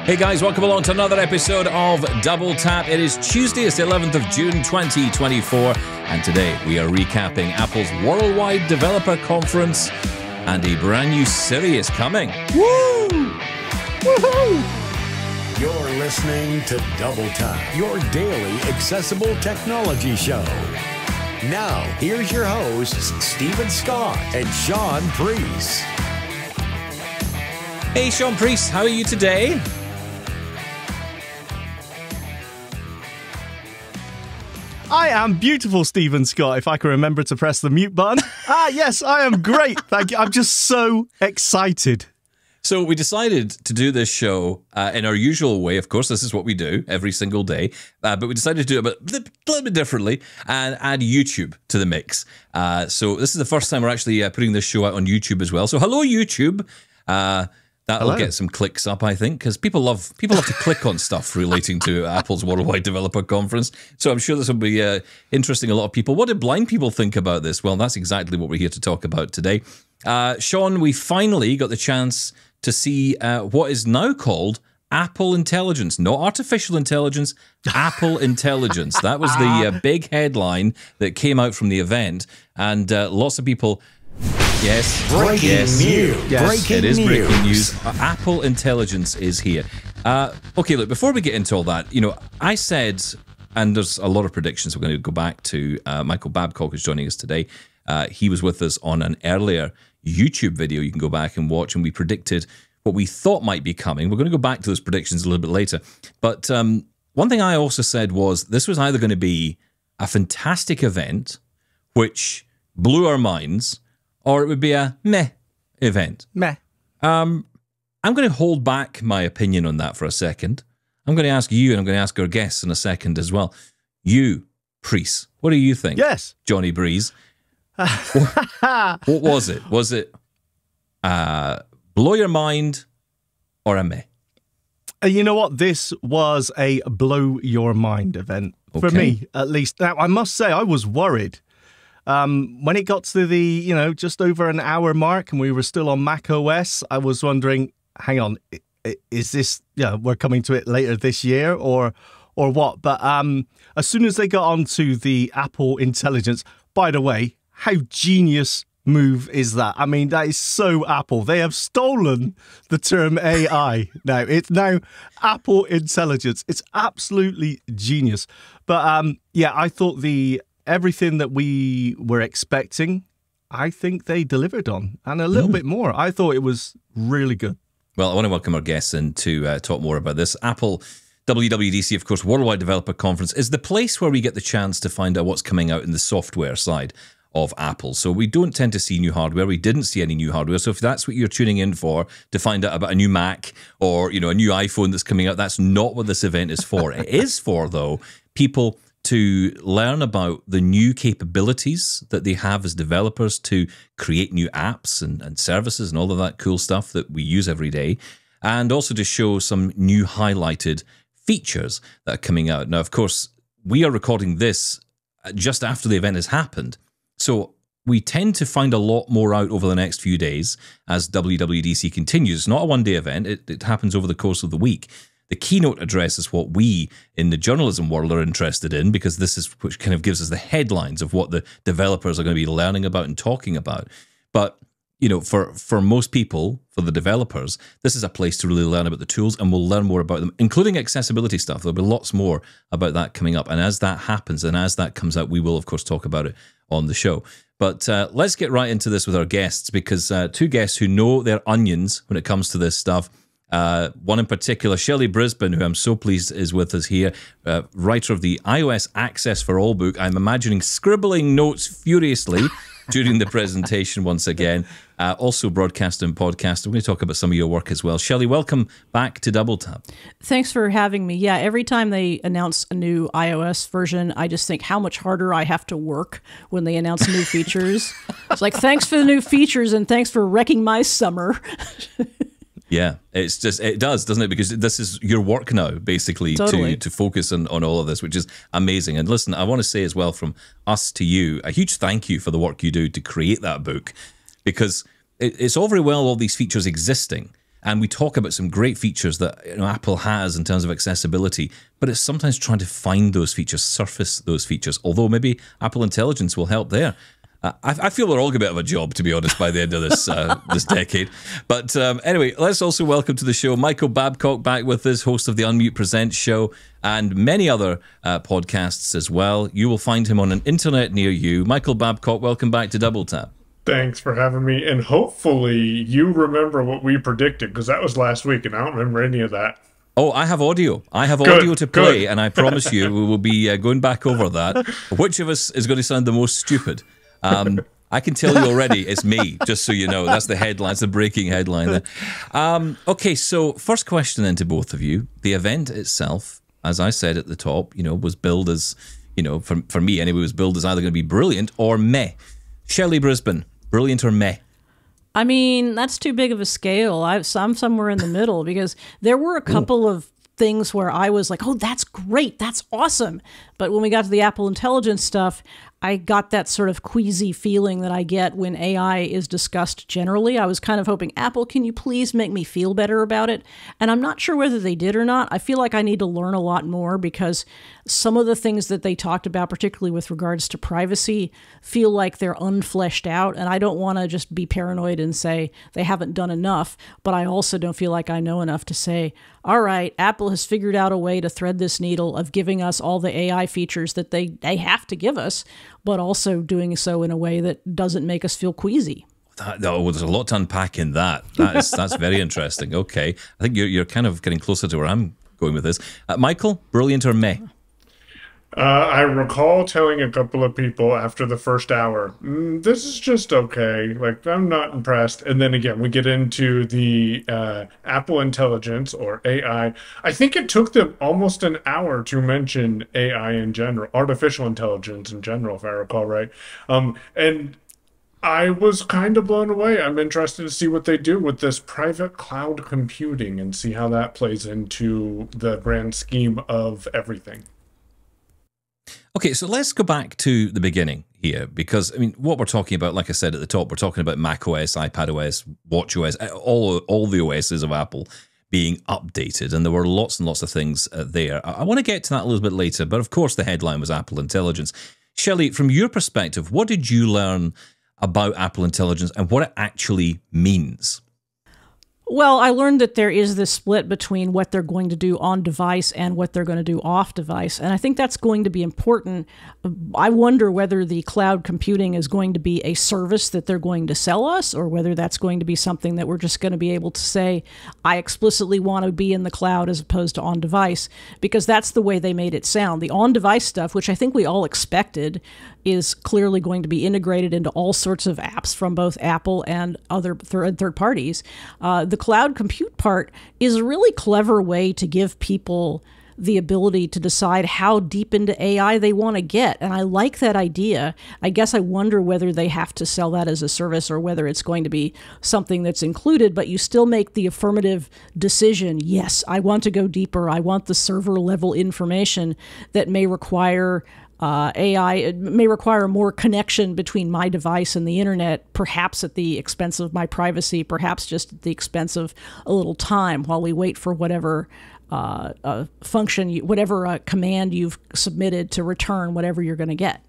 Hey guys, welcome along to another episode of Double Tap. It is Tuesday, it's the 11th of June 2024, and today we are recapping Apple's Worldwide Developer Conference, and a brand new series coming. Woo! Woohoo! You're listening to Double Tap, your daily accessible technology show. Now, here's your hosts, Stephen Scott and Shaun Priest. Hey Shaun Priest, how are you today? I am beautiful, Stephen Scott, if I can remember to press the mute button. Yes, I am great. Thank you. I'm just so excited. So we decided to do this show in our usual way. Of course, this is what we do every single day. But we decided to do it a little bit differently and add YouTube to the mix. So this is the first time we're actually putting this show out on YouTube as well. So hello, YouTube. That'll get some clicks up, I think, because people love to click on stuff relating to Apple's Worldwide Developer Conference. So I'm sure this will be interesting a lot of people. What do blind people think about this? Well, that's exactly what we're here to talk about today. Shaun, we finally got the chance to see what is now called Apple Intelligence. Not artificial intelligence, Apple Intelligence. That was the big headline that came out from the event. And lots of people... Yes. Breaking news. Yes, it is breaking news. Apple Intelligence is here. Okay, look, before we get into all that, I said, and there's a lot of predictions. We're going to go back to Michael Babcock, who's joining us today. He was with us on an earlier YouTube video you can go back and watch, and we predicted what we thought might be coming. We're going to go back to those predictions a little bit later. But one thing I also said was this was either going to be a fantastic event, which blew our minds, or it would be a meh event. Meh. I'm going to hold back my opinion on that for a second. I'm going to ask you, and I'm going to ask our guests in a second as well. You, Priest, what do you think? Yes. Johnny Breeze. What was it? Was it blow your mind or a meh? You know what? This was a blow your mind event. For me, at least. Now, I must say, I was worried. When it got to the, just over an hour mark and we were still on Mac OS, I was wondering, hang on, is this, we're coming to it later this year or what? But as soon as they got onto the Apple Intelligence, by the way, how genius move is that? I mean, that is so Apple. They have stolen the term AI now. It's now Apple Intelligence. It's absolutely genius. But I thought everything that we were expecting, I think they delivered on, and a little bit more. I thought it was really good. Well, I want to welcome our guests in to talk more about this. Apple WWDC, of course, Worldwide Developer Conference, is the place where we get the chance to find out what's coming out in the software side of Apple. So we don't tend to see new hardware. We didn't see any new hardware. So if that's what you're tuning in for, to find out about a new Mac or, a new iPhone that's coming out, that's not what this event is for. It is for, though, people to learn about the new capabilities that they have as developers to create new apps and services and all of that cool stuff that we use every day, and also to show some new highlighted features that are coming out. Now, of course, we are recording this just after the event has happened, so we tend to find a lot more out over the next few days as WWDC continues. It's not a one-day event. It happens over the course of the week. The keynote address is what we in the journalism world are interested in, because this is which kind of gives us the headlines of what the developers are going to be learning about and talking about. But, for most people, for the developers, this is a place to really learn about the tools, and we'll learn more about them, including accessibility stuff. There'll be lots more about that coming up. And as that happens and as that comes out, we will, of course, talk about it on the show. But let's get right into this with our guests, because two guests who know their onions when it comes to this stuff. One in particular, Shelly Brisbin, who I'm so pleased is with us here, writer of the iOS Access for All book. I'm imagining scribbling notes furiously during the presentation once again. Also broadcast and podcast. We're going to talk about some of your work as well. Shelly, welcome back to Double Tap. Thanks for having me. Yeah, every time they announce a new iOS version, I just think how much harder I have to work when they announce new features. It's like, thanks for the new features and thanks for wrecking my summer. Yeah, it's just, it does, doesn't it? Because this is your work now, basically, totally. to focus on all of this, which is amazing. And listen, I want to say as well from us to you, a huge thank you for the work you do to create that book, because it's all very well all these features existing, And we talk about some great features that Apple has in terms of accessibility, but it's sometimes trying to find those features, surface those features, although maybe Apple Intelligence will help there. I feel we're all going to have a bit of a job, to be honest, by the end of this this decade. But anyway, let's also welcome to the show Michael Babcock, back with us, host of the Unmute Presents show and many other podcasts as well. You will find him on an internet near you. Michael Babcock, welcome back to Double Tap. Thanks for having me. And hopefully you remember what we predicted, because that was last week, and I don't remember any of that. Oh, I have audio. Audio to play, and I promise you we will be going back over that. Which of us is going to sound the most stupid? I can tell you already, it's me, just so you know. That's the headline, it's the breaking headline there. Okay, so first question then to both of you. The event itself, as I said at the top, was billed as, for me anyway, was billed as either going to be brilliant or meh. Shelly Brisbin, brilliant or meh? I mean, that's too big of a scale. I'm somewhere in the middle, because there were a couple of things where I was like, oh, that's great, that's awesome. But when we got to the Apple Intelligence stuff, I got that sort of queasy feeling that I get when AI is discussed generally. I was kind of hoping, Apple, can you please make me feel better about it? And I'm not sure whether they did or not. I feel like I need to learn a lot more, because some of the things that they talked about, particularly with regards to privacy, feel like they're unfleshed out. And I don't want to just be paranoid and say they haven't done enough, but I also don't feel like I know enough to say, all right, Apple has figured out a way to thread this needle of giving us all the AI features that they have to give us, but also doing so in a way that doesn't make us feel queasy. There's a lot to unpack in that. That's very interesting. Okay. I think you're kind of getting closer to where I'm going with this. Michael, brilliant or meh? I recall telling a couple of people after the first hour, this is just okay. Like, I'm not impressed. And then again, we get into the Apple Intelligence, or AI. I think it took them almost an hour to mention AI in general, artificial intelligence in general, if I recall right. And I was kind of blown away. I'm interested to see what they do with this private cloud computing and see how that plays into the grand scheme of everything. Okay, so let's go back to the beginning here, because, I mean, what we're talking about, like I said at the top, we're talking about Mac OS, iPad OS, Watch OS, all the OSs of Apple being updated, and there were lots and lots of things there. I want to get to that a little bit later, but of course the headline was Apple Intelligence. Shelly, from your perspective, what did you learn about Apple Intelligence and what it actually means? Well, I learned that there is this split between what they're going to do on device and what they're going to do off device. And I think that's going to be important. I wonder whether the cloud computing is going to be a service that they're going to sell us, or whether that's going to be something that we're just going to be able to say, I explicitly want to be in the cloud as opposed to on device, because that's the way they made it sound. The on device stuff, which I think we all expected, is clearly going to be integrated into all sorts of apps from both Apple and other third parties. The cloud compute part is a really clever way to give people the ability to decide how deep into AI they want to get. And I like that idea. I guess I wonder whether they have to sell that as a service or whether it's going to be something that's included, but you still make the affirmative decision. Yes, I want to go deeper. I want the server level information that may require AI. It may require more connection between my device and the internet, perhaps at the expense of my privacy, perhaps just at the expense of a little time while we wait for whatever function, whatever command you've submitted to return whatever you're going to get.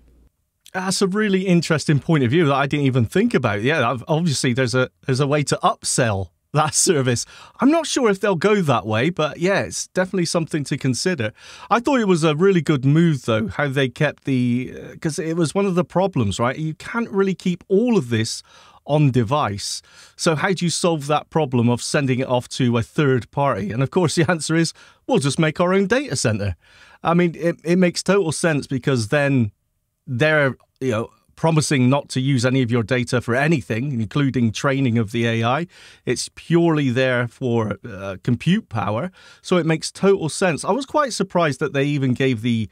That's a really interesting point of view that I didn't even think about. Yeah, obviously there's a way to upsell that service. I'm not sure if they'll go that way, but yeah, it's definitely something to consider. I thought it was a really good move, though, how they kept because it was one of the problems, right? You can't really keep all of this on device. So how do you solve that problem of sending it off to a third party? And of course, the answer is, we'll just make our own data center. I mean, it makes total sense, because then they're, promising not to use any of your data for anything, including training of the AI. It's purely there for compute power. So it makes total sense. I was quite surprised that they even gave the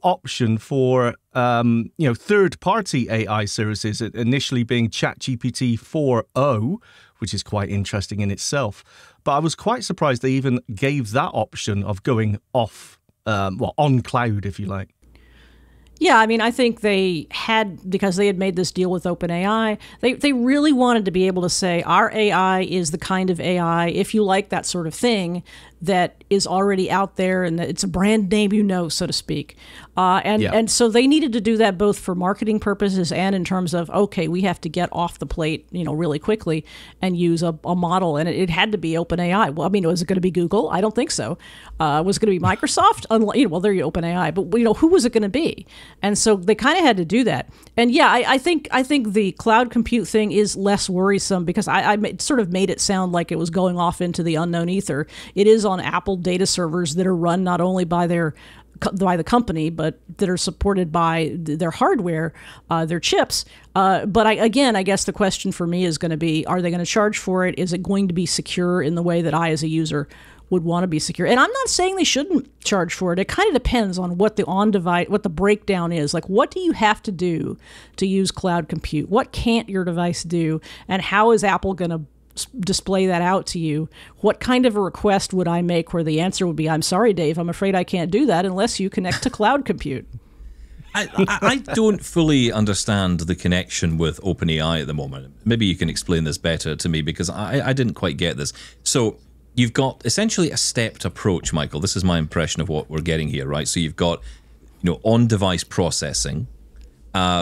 option for third-party AI services, initially being ChatGPT 4.0, which is quite interesting in itself. But I was quite surprised they even gave that option of going off, on cloud, if you like. Yeah, I mean, I think they had, because they had made this deal with OpenAI, they really wanted to be able to say, our AI is the kind of AI, if you like that sort of thing, that is already out there and that it's a brand name, you know, so to speak. And so they needed to do that both for marketing purposes and in terms of, okay, we have to get off the plate, you know, really quickly and use a model. And it had to be OpenAI. Well, I mean, was it going to be Google? I don't think so. Was it going to be Microsoft? Well, there you OpenAI. But, you know, who was it going to be? And so they kind of had to do that. And yeah, I think the cloud compute thing is less worrisome because I sort of made it sound like it was going off into the unknown ether. It is on Apple data servers that are run not only by the company, but that are supported by their hardware, their chips. But I guess the question for me is going to be, are they going to charge for it? Is it going to be secure in the way that I, as a user, would want to be secure? And I'm not saying they shouldn't charge for it. It kind of depends on what the breakdown is. Like, what do you have to do to use cloud compute? What can't your device do? And how is Apple going to display that out to you? What kind of a request would I make where the answer would be, I'm sorry, Dave, I'm afraid I can't do that unless you connect to cloud compute? I don't fully understand the connection with OpenAI at the moment. Maybe you can explain this better to me because I didn't quite get this. So you've got essentially a stepped approach, Michael. This is my impression of what we're getting here, right? So you've got, you know, on-device processing,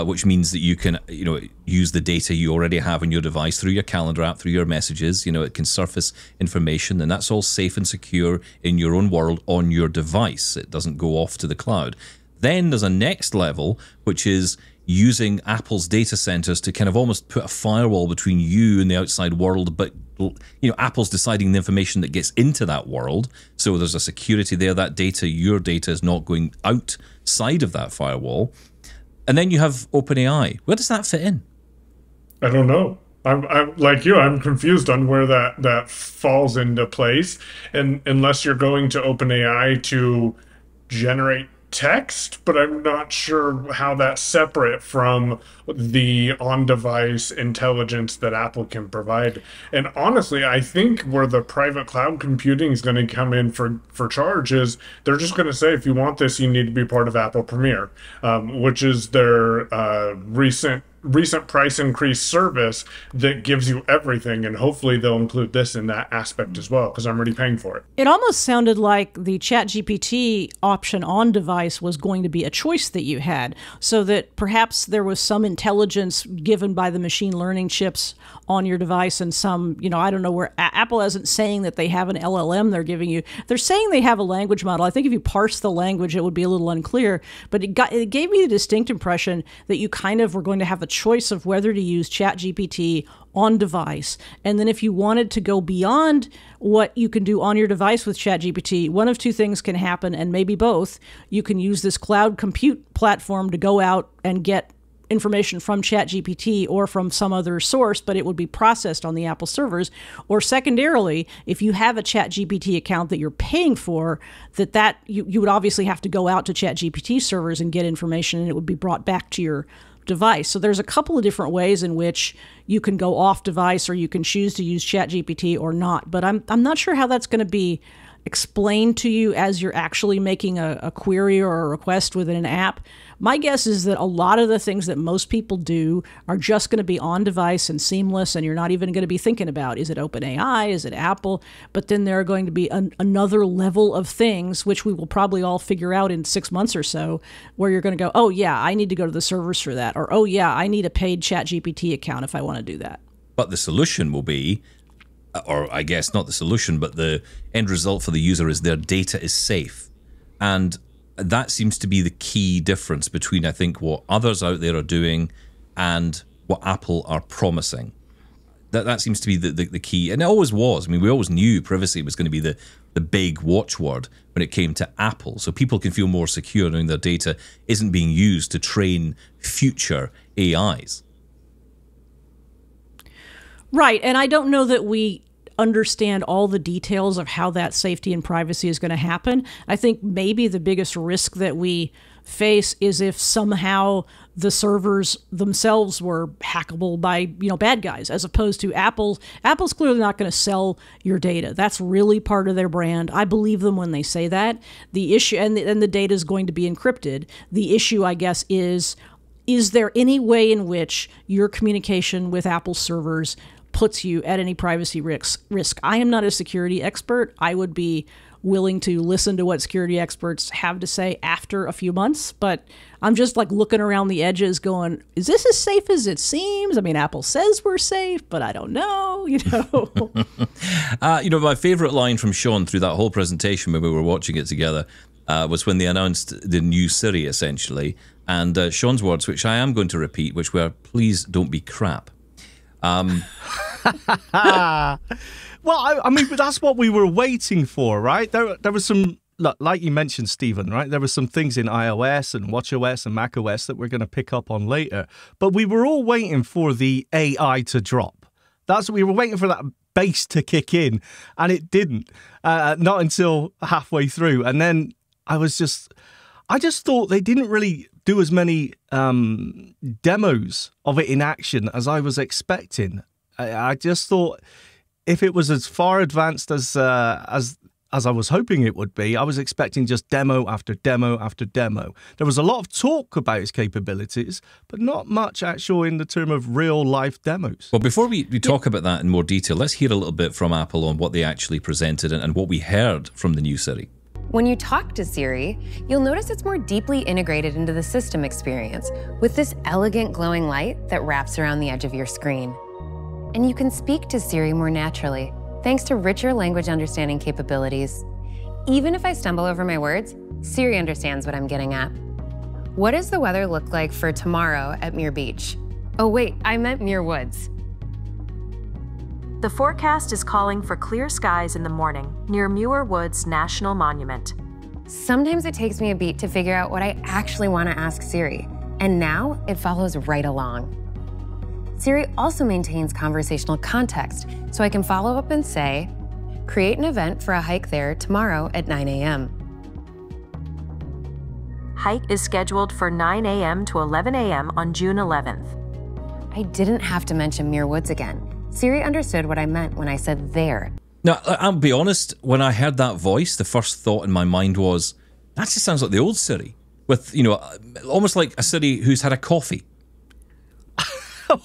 which means that you can, you know, use the data you already have on your device through your calendar app, through your messages. You know, it can surface information, and that's all safe and secure in your own world on your device. It doesn't go off to the cloud. Then there's a next level, which is using Apple's data centers to kind of almost put a firewall between you and the outside world, but you know, Apple's deciding the information that gets into that world. So there's a security there. That data, your data, is not going outside of that firewall. And then you have OpenAI. Where does that fit in? I don't know. I'm like you. I'm confused on where that falls into place. And unless you're going to OpenAI to generate text, but I'm not sure how that's separate from the on-device intelligence that Apple can provide. And honestly, I think where the private cloud computing is going to come in for charge is they're just going to say, if you want this, you need to be part of Apple Premier, which is their recent price increase service that gives you everything, and hopefully they'll include this in that aspect as well, because I'm already paying for it. It almost sounded like the ChatGPT option on device was going to be a choice that you had, so that perhaps there was some intelligence given by the machine learning chips on your device, and some, you know, I don't know, where Apple isn't saying that they have an LLM they're giving you. They're saying they have a language model. I think if you parse the language, it would be a little unclear, but it gave me the distinct impression that you kind of were going to have a choice of whether to use ChatGPT on device. And then if you wanted to go beyond what you can do on your device with ChatGPT, one of two things can happen, and maybe both. You can use this cloud compute platform to go out and get information from ChatGPT or from some other source, but it would be processed on the Apple servers. Or secondarily, if you have a ChatGPT account that you're paying for, that you would obviously have to go out to ChatGPT servers and get information, and it would be brought back to your device. So there's a couple of different ways in which you can go off device, or you can choose to use ChatGPT or not. But I'm not sure how that's going to be explained to you as you're actually making a query or a request within an app. My guess is that a lot of the things that most people do are just going to be on device and seamless, and you're not even going to be thinking about, is it OpenAI, is it Apple? But then there are going to be another level of things, which we will probably all figure out in 6 months or so, where you're going to go, oh yeah, I need to go to the servers for that. Or, oh yeah, I need a paid ChatGPT account if I want to do that. But the solution will be, or I guess not the solution, but the end result for the user is their data is safe. And that seems to be the key difference between, I think, what others out there are doing and what Apple are promising. That seems to be the key. And it always was. I mean, we always knew privacy was going to be the big watchword when it came to Apple. So people can feel more secure knowing their data isn't being used to train future AIs. Right. And I don't know that understand all the details of how that safety and privacy is going to happen. I think maybe the biggest risk that we face is if somehow the servers themselves were hackable by, bad guys, as opposed to Apple. Apple's clearly not going to sell your data. That's really part of their brand. I believe them when they say that. The issue, and the data is going to be encrypted. The issue, I guess, is there any way in which your communication with Apple servers puts you at any privacy risk? I am not a security expert. I would be willing to listen to what security experts have to say after a few months, but I'm just like looking around the edges going, is this as safe as it seems? I mean, Apple says we're safe, but I don't know, My favorite line from Shaun through that whole presentation when we were watching it together was when they announced the new Siri, essentially, and Shaun's words, which I am going to repeat, which were, please don't be crap. Well, I mean, but that's what we were waiting for, right? There was some, like you mentioned, Stephen, right? There were some things in iOS and watchOS and macOS that we're going to pick up on later. But we were all waiting for the AI to drop. We were waiting for that bass to kick in, and it didn't. Not until halfway through. And then I just thought they didn't really do as many demos of it in action as I was expecting. I just thought if it was as far advanced as I was hoping it would be, I was expecting just demo after demo after demo. There was a lot of talk about its capabilities, but not much actual in the term of real-life demos. Well, before we talk about that in more detail, let's hear a little bit from Apple on what they actually presented and what we heard from the new Siri. When you talk to Siri, you'll notice it's more deeply integrated into the system experience with this elegant glowing light that wraps around the edge of your screen. And you can speak to Siri more naturally, thanks to richer language understanding capabilities. Even if I stumble over my words, Siri understands what I'm getting at. What does the weather look like for tomorrow at Muir Beach? Oh wait, I meant Muir Woods. The forecast is calling for clear skies in the morning near Muir Woods National Monument. Sometimes it takes me a beat to figure out what I actually want to ask Siri, and now it follows right along. Siri also maintains conversational context, so I can follow up and say, create an event for a hike there tomorrow at 9 a.m. Hike is scheduled for 9 a.m. to 11 a.m. on June 11th. I didn't have to mention Muir Woods again. Siri understood what I meant when I said there. Now, I'll be honest, when I heard that voice, the first thought in my mind was, that just sounds like the old Siri, with, almost like a Siri who's had a coffee.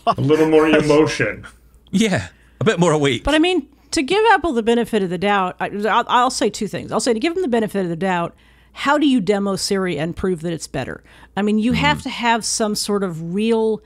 A little more emotion. Yeah, a bit more awake. But I mean, to give Apple the benefit of the doubt, I'll say two things. I'll say to give them the benefit of the doubt, how do you demo Siri and prove that it's better? I mean, you have to have some sort of real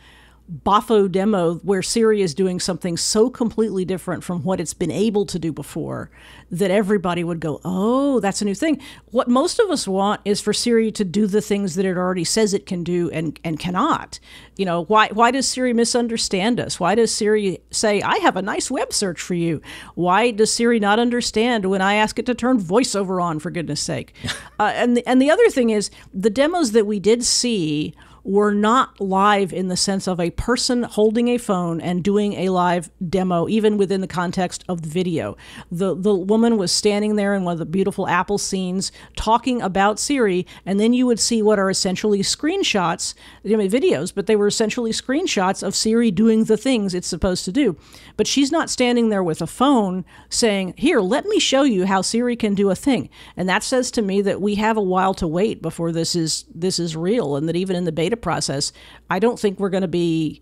boffo demo where Siri is doing something so completely different from what it's been able to do before that everybody would go, oh, that's a new thing. What most of us want is for Siri to do the things that it already says it can do and cannot. Why does Siri misunderstand us? Why does Siri say, I have a nice web search for you? Why does Siri not understand when I ask it to turn voiceover on, for goodness sake? And the other thing is, the demos that we did see were not live in the sense of a person holding a phone and doing a live demo, even within the context of the video. The woman was standing there in one of the beautiful Apple scenes talking about Siri, and then you would see what are essentially screenshots, videos, but they were essentially screenshots of Siri doing the things it's supposed to do. But she's not standing there with a phone saying, here, let me show you how Siri can do a thing. And that says to me that we have a while to wait before this is real, and that even in the beta process, I don't think we're going to be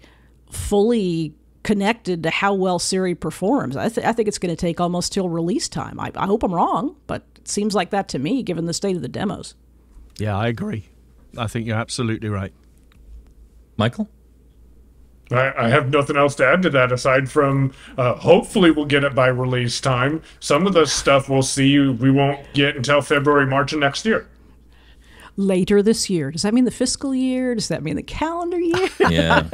fully connected to how well Siri performs. I think it's going to take almost till release time. I hope I'm wrong, but it seems like that to me, given the state of the demos. Yeah, I agree. I think you're absolutely right. Michael? I have nothing else to add to that aside from hopefully we'll get it by release time. Some of the stuff we'll see we won't get until February, March of next year. Later this year. Does that mean the fiscal year? Does that mean the calendar year? Yeah.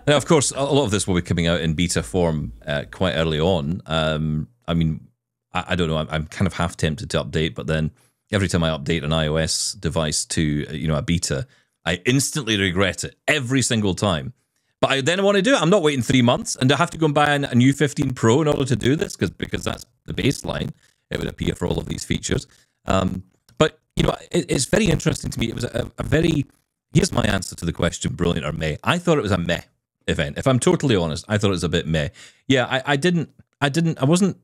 Now, of course, a lot of this will be coming out in beta form quite early on. I mean, I don't know. I'm kind of half tempted to update, but then every time I update an iOS device to a beta, I instantly regret it every single time. But then I want to do it. I'm not waiting 3 months, and I have to go and buy a new 15 Pro in order to do this because that's the baseline. It would appear for all of these features. But it's very interesting to me. It was a very. Here's my answer to the question: brilliant or meh? I thought it was a meh event. If I'm totally honest, I thought it was a bit meh. Yeah, I wasn't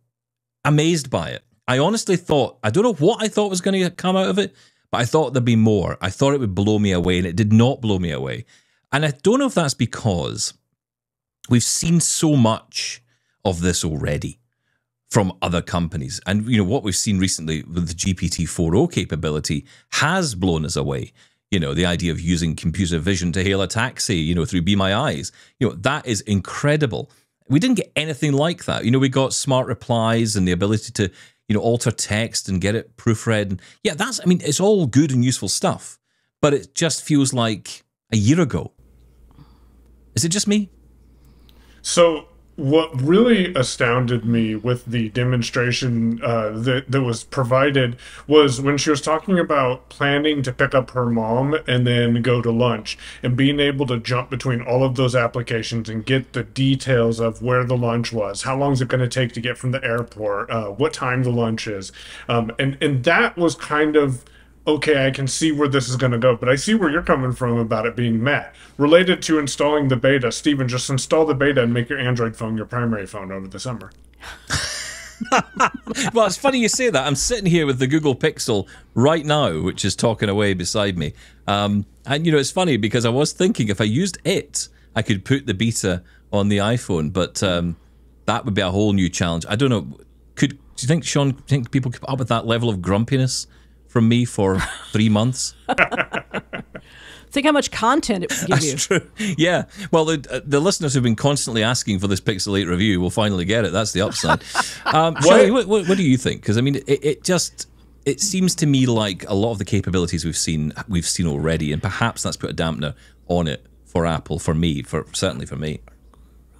amazed by it. I honestly thought, I don't know what I thought was going to come out of it, but I thought there'd be more. I thought it would blow me away, and it did not blow me away. And I don't know if that's because we've seen so much of this already from other companies. And, what we've seen recently with the GPT-4o capability has blown us away. The idea of using computer vision to hail a taxi, through Be My Eyes, that is incredible. We didn't get anything like that. We got smart replies and the ability to, alter text and get it proofread. And yeah, it's all good and useful stuff, but it just feels like a year ago. Is it just me? So what really astounded me with the demonstration that was provided was when she was talking about planning to pick up her mom and then go to lunch, and being able to jump between all of those applications and get the details of where the lunch was, how long is it going to take to get from the airport, what time the lunch is. And that was kind of, okay, I can see where this is going to go, but I see where you're coming from about it being meh. Related to installing the beta, Stephen, just install the beta and make your Android phone your primary phone over the summer. Well, it's funny you say that. I'm sitting here with the Google Pixel right now, which is talking away beside me. And, it's funny because I was thinking if I used it, I could put the beta on the iPhone, but that would be a whole new challenge. I don't know. Do you think, Shaun, people could put up with that level of grumpiness from me for 3 months? Think how much content it would give you. That's true. Yeah. Well, the listeners who've been constantly asking for this Pixel 8 review will finally get it. That's the upside. Shelly, what do you think? Because it seems to me like a lot of the capabilities we've seen already, and perhaps that's put a dampener on it for Apple, certainly for me.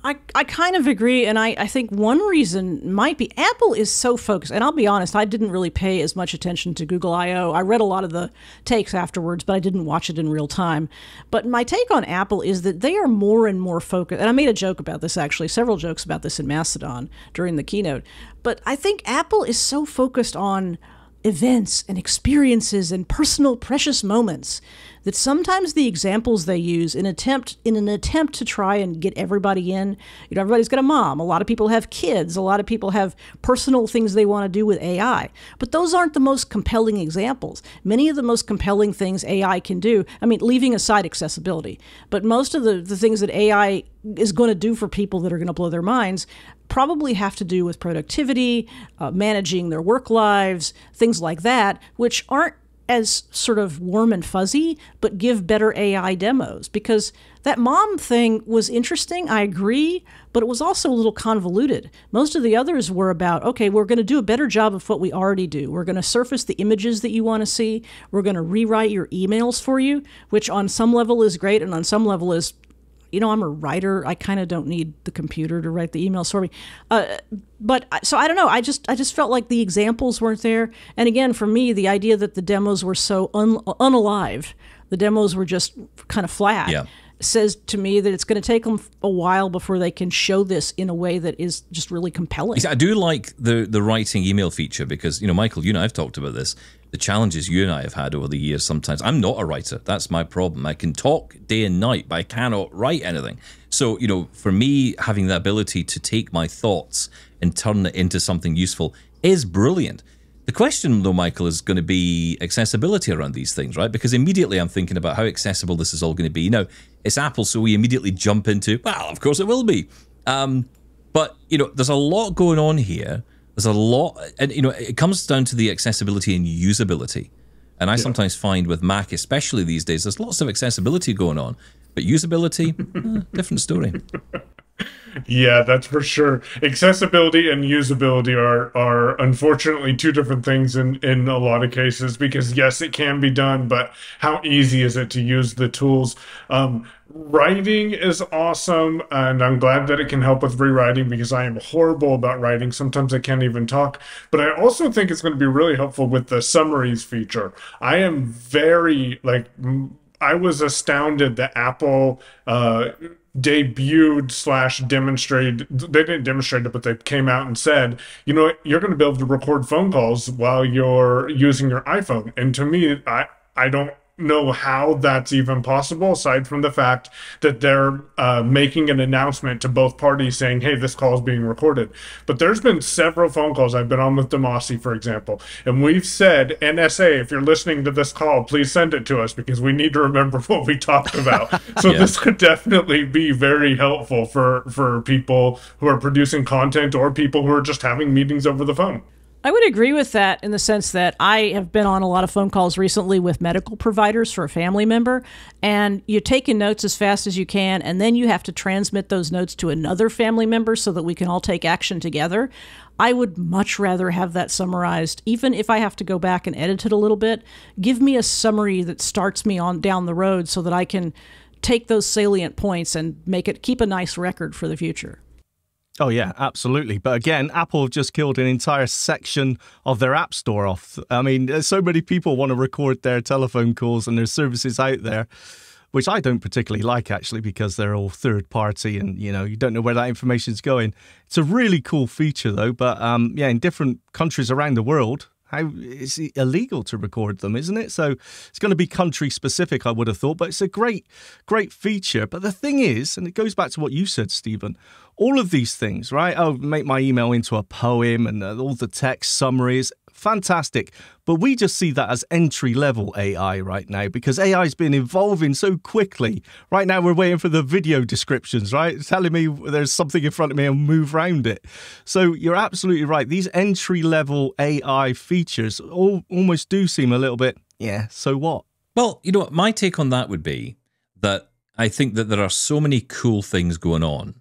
I kind of agree, and I think one reason might be Apple is so focused, and I'll be honest, I didn't really pay as much attention to Google I.O. I read a lot of the takes afterwards, but I didn't watch it in real time. But my take on Apple is that they are more and more focused, and I made a joke about this actually, several jokes about this in Mastodon during the keynote, but I think Apple is so focused on events and experiences and personal precious moments that sometimes the examples they use in an attempt to try and get everybody in, everybody's got a mom, a lot of people have kids, a lot of people have personal things they want to do with AI, but those aren't the most compelling examples. Many of the most compelling things AI can do, leaving aside accessibility, but most of the things that AI is going to do for people that are going to blow their minds probably have to do with productivity, managing their work lives, things like that, which aren't as sort of warm and fuzzy, but give better AI demos. Because that mom thing was interesting, I agree, but it was also a little convoluted. Most of the others were about, okay, we're going to do a better job of what we already do. We're going to surface the images that you want to see. We're going to rewrite your emails for you, which on some level is great, and on some level is, I'm a writer. I kind of don't need the computer to write the emails for me. So I don't know. I just felt like the examples weren't there. And again, for me, the idea that the demos were so unalive, the demos were just kind of flat, says to me that it's going to take them a while before they can show this in a way that is just really compelling. I do like the writing email feature because, Michael, you and I have talked about this. The challenges you and I have had over the years sometimes. I'm not a writer. That's my problem. I can talk day and night, but I cannot write anything. So, for me, having the ability to take my thoughts and turn it into something useful is brilliant. The question, though, Michael, is going to be accessibility around these things, right? Because immediately I'm thinking about how accessible this is all going to be. Now, it's Apple, so we immediately jump into, well, of course it will be. But, there's a lot going on here. There's a lot, and it comes down to the accessibility and usability. And I sometimes find with Mac, especially these days, there's lots of accessibility going on, but usability, different story. Yeah, that's for sure. Accessibility and usability are unfortunately two different things in a lot of cases, because yes, it can be done, but how easy is it to use the tools? Writing is awesome, and I'm glad that it can help with rewriting because I am horrible about writing. Sometimes I can't even talk, but I also think it's going to be really helpful with the summaries feature. I am I was astounded that Apple debuted slash demonstrated, they didn't demonstrate it, but they came out and said, you know what, you're going to be able to record phone calls while you're using your iPhone. And to me, I don't know how that's even possible, aside from the fact that they're making an announcement to both parties saying, hey, this call is being recorded. But there's been several phone calls I've been on with Demasi, for example, and we've said, NSA, if you're listening to this call, please send it to us because we need to remember what we talked about. So this could definitely be very helpful for people who are producing content or people who are just having meetings over the phone. I would agree with that in the sense that I have been on a lot of phone calls recently with medical providers for a family member, and you're taking notes as fast as you can, and then you have to transmit those notes to another family member so that we can all take action together. I would much rather have that summarized, even if I have to go back and edit it a little bit. Give me a summary that starts me on down the road so that I can take those salient points and keep a nice record for the future. Oh, yeah, absolutely. But again, Apple have just killed an entire section of their App Store off. I mean, so many people want to record their telephone calls and there's services out there, which I don't particularly like, actually, because they're all third party and, you know, you don't know where that information is going. It's a really cool feature, though. But yeah, in different countries around the world, it's illegal to record them, isn't it? So it's going to be country specific, I would have thought, but it's a great feature. But the thing is, and it goes back to what you said, Stephen, all of these things, right? I'll make my email into a poem and all the text summaries. Fantastic. But we just see that as entry-level AI right now because AI has been evolving so quickly. Right now, we're waiting for the video descriptions, right? It's telling me there's something in front of me and move around it. So you're absolutely right. These entry-level AI features almost do seem a little bit, yeah, so what? Well, you know what? My take on that would be that I think that there are so many cool things going on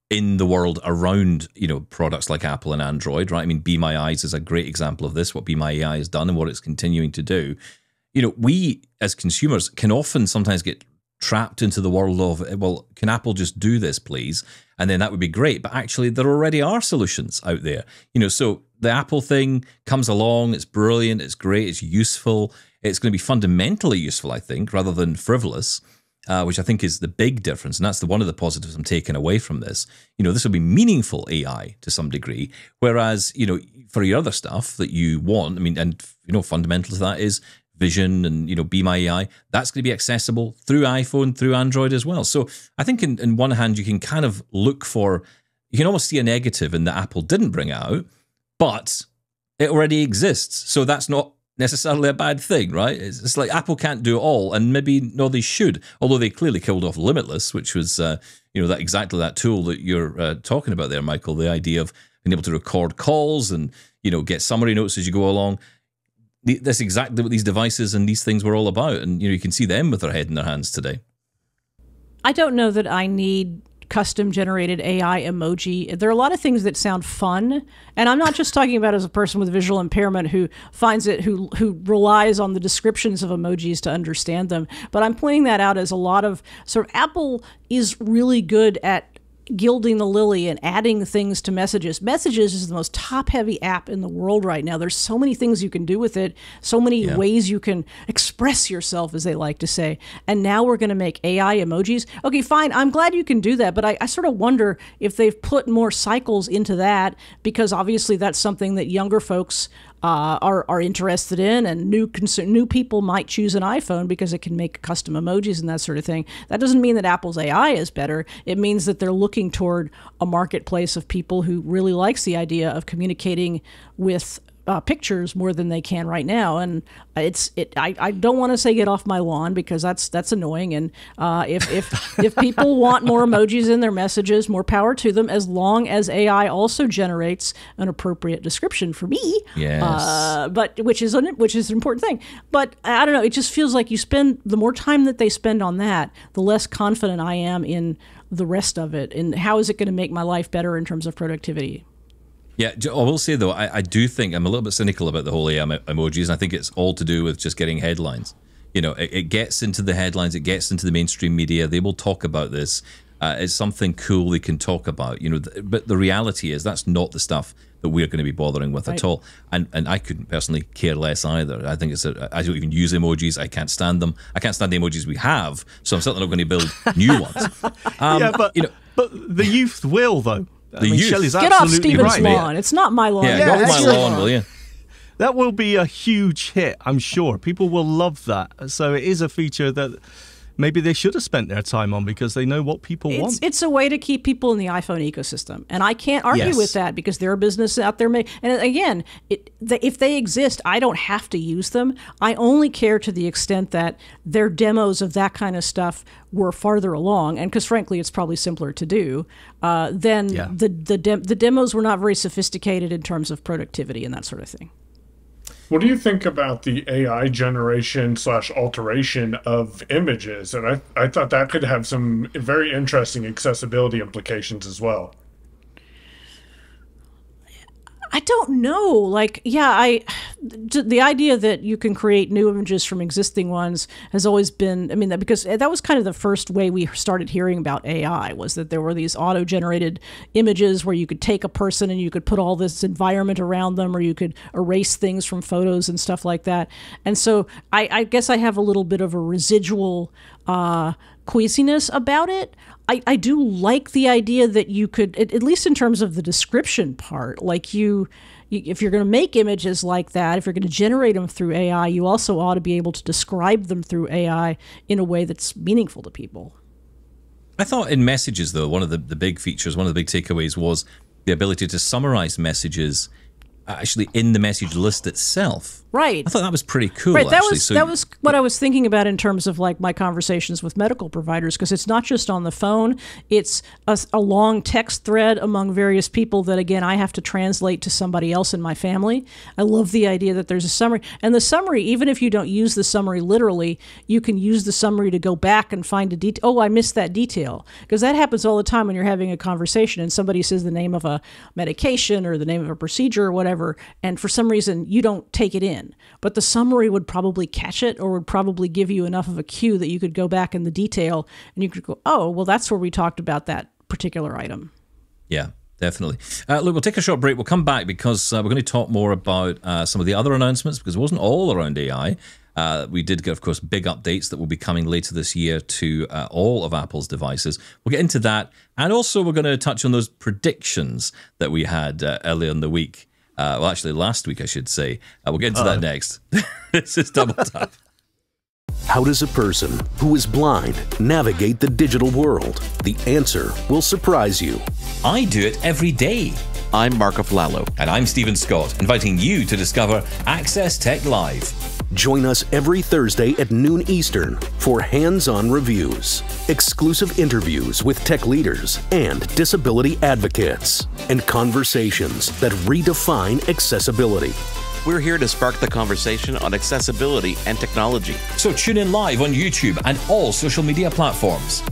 in the world around, you know, products like Apple and Android, right? I mean, Be My Eyes is a great example of this, what Be My AI has done and what it's continuing to do. You know, we as consumers can often sometimes get trapped into the world of, well, can Apple just do this, please? And then that would be great. But actually, there already are solutions out there. You know, so the Apple thing comes along, it's brilliant, it's great, it's useful. It's going to be fundamentally useful, I think, rather than frivolous. Which I think is the big difference. And that's one of the positives I'm taking away from this. You know, this will be meaningful AI to some degree. Whereas, you know, for your other stuff that you want, I mean, and, you know, fundamental to that is Vision and, you know, Be My AI. That's going to be accessible through iPhone, through Android as well. So I think in one hand, you can kind of look for, you can almost see a negative in that Apple didn't bring it out, but it already exists. So that's not necessarily a bad thing, right? It's like Apple can't do it all, and maybe no, they should. Although they clearly killed off Limitless, which was, you know, exactly that tool that you're talking about there, Michael. The idea of being able to record calls and, you know, get summary notes as you go along. That's exactly what these devices and these things were all about, and you know, you can see them with their head in their hands today. I don't know that I need custom generated AI emoji. There are a lot of things that sound fun, and I'm not just talking about as a person with visual impairment who finds it, who relies on the descriptions of emojis to understand them. But I'm pointing that out as a lot of sort of Apple is really good at gilding the lily and adding things to Messages. Messages is the most top-heavy app in the world right now. There's so many things you can do with it, so many ways you can express yourself, as they like to say. And now we're going to make AI emojis. Okay, fine. I'm glad you can do that, but I sort of wonder if they've put more cycles into that, because obviously that's something that younger folks are interested in, and new people might choose an iPhone because it can make custom emojis and that sort of thing. That doesn't mean that Apple's AI is better. It means that they're looking toward a marketplace of people who really likes the idea of communicating with pictures more than they can right now, and I don't want to say get off my lawn, because that's annoying. And if people want more emojis in their messages, more power to them, as long as AI also generates an appropriate description for me. Yes. But which is an important thing. But I don't know. It just feels like the more time that they spend on that, the less confident I am in the rest of it. And how is it going to make my life better in terms of productivity? Yeah, I will say, though, I do think I'm a little bit cynical about the whole AI emojis, and I think it's all to do with just getting headlines. You know, it gets into the headlines, it gets into the mainstream media, they will talk about this. It's something cool they can talk about, you know. But the reality is that's not the stuff that we're going to be bothering with at all. And I couldn't personally care less either. I think I don't even use emojis. I can't stand them. I can't stand the emojis we have. So I'm certainly not going to build new ones. But the youth will, though. Shelley's Get off absolutely Stephen's right. lawn. It's not my lawn. Yeah, get off my lawn, will you? That will be a huge hit, I'm sure. People will love that. So it is a feature that maybe they should have spent their time on because they know what people want. It's a way to keep people in the iPhone ecosystem. And I can't argue with that because there are businesses out there. And again, if they exist, I don't have to use them. I only care to the extent that their demos of that kind of stuff were farther along. And because frankly, it's probably simpler to do. Then the demos were not very sophisticated in terms of productivity and that sort of thing. What do you think about the AI generation / alteration of images? And I thought that could have some very interesting accessibility implications as well. I don't know. Like, the idea that you can create new images from existing ones has always been, because that was kind of the first way we started hearing about AI, was that there were these auto-generated images where you could take a person and you could put all this environment around them, or you could erase things from photos and stuff like that. And so I guess I have a little bit of a residual queasiness about it. I do like the idea that you could, at least in terms of the description part, like if you're going to make images like that, if you're going to generate them through AI, you also ought to be able to describe them through AI in a way that's meaningful to people. I thought in messages, though, one of the big features, one of the big takeaways was the ability to summarize messages actually in the message list itself. Right. I thought that was pretty cool. Right. That actually. was what I was thinking about in terms of like my conversations with medical providers, because it's not just on the phone. It's a long text thread among various people that, again, I have to translate to somebody else in my family. I love the idea that there's a summary. And the summary, even if you don't use the summary literally, you can use the summary to go back and find a detail. Oh, I missed that detail. Because that happens all the time when you're having a conversation and somebody says the name of a medication or the name of a procedure or whatever, and for some reason you don't take it in. But the summary would probably catch it, or would probably give you enough of a cue that you could go back in the detail and you could go, oh, well, that's where we talked about that particular item. Yeah, definitely. Look, we'll take a short break. We'll come back because we're going to talk more about some of the other announcements, because it wasn't all around AI. We did get, of course, big updates that will be coming later this year to all of Apple's devices. We'll get into that. And also we're going to touch on those predictions that we had earlier in the week. Well, actually, last week, I should say. We'll get into that next. This is Double Tap. How does a person who is blind navigate the digital world? The answer will surprise you. I do it every day. I'm Mark Lalo. And I'm Stephen Scott, inviting you to discover Access Tech Live. Join us every Thursday at noon Eastern for hands-on reviews, exclusive interviews with tech leaders and disability advocates, and conversations that redefine accessibility. We're here to spark the conversation on accessibility and technology. So tune in live on YouTube and all social media platforms.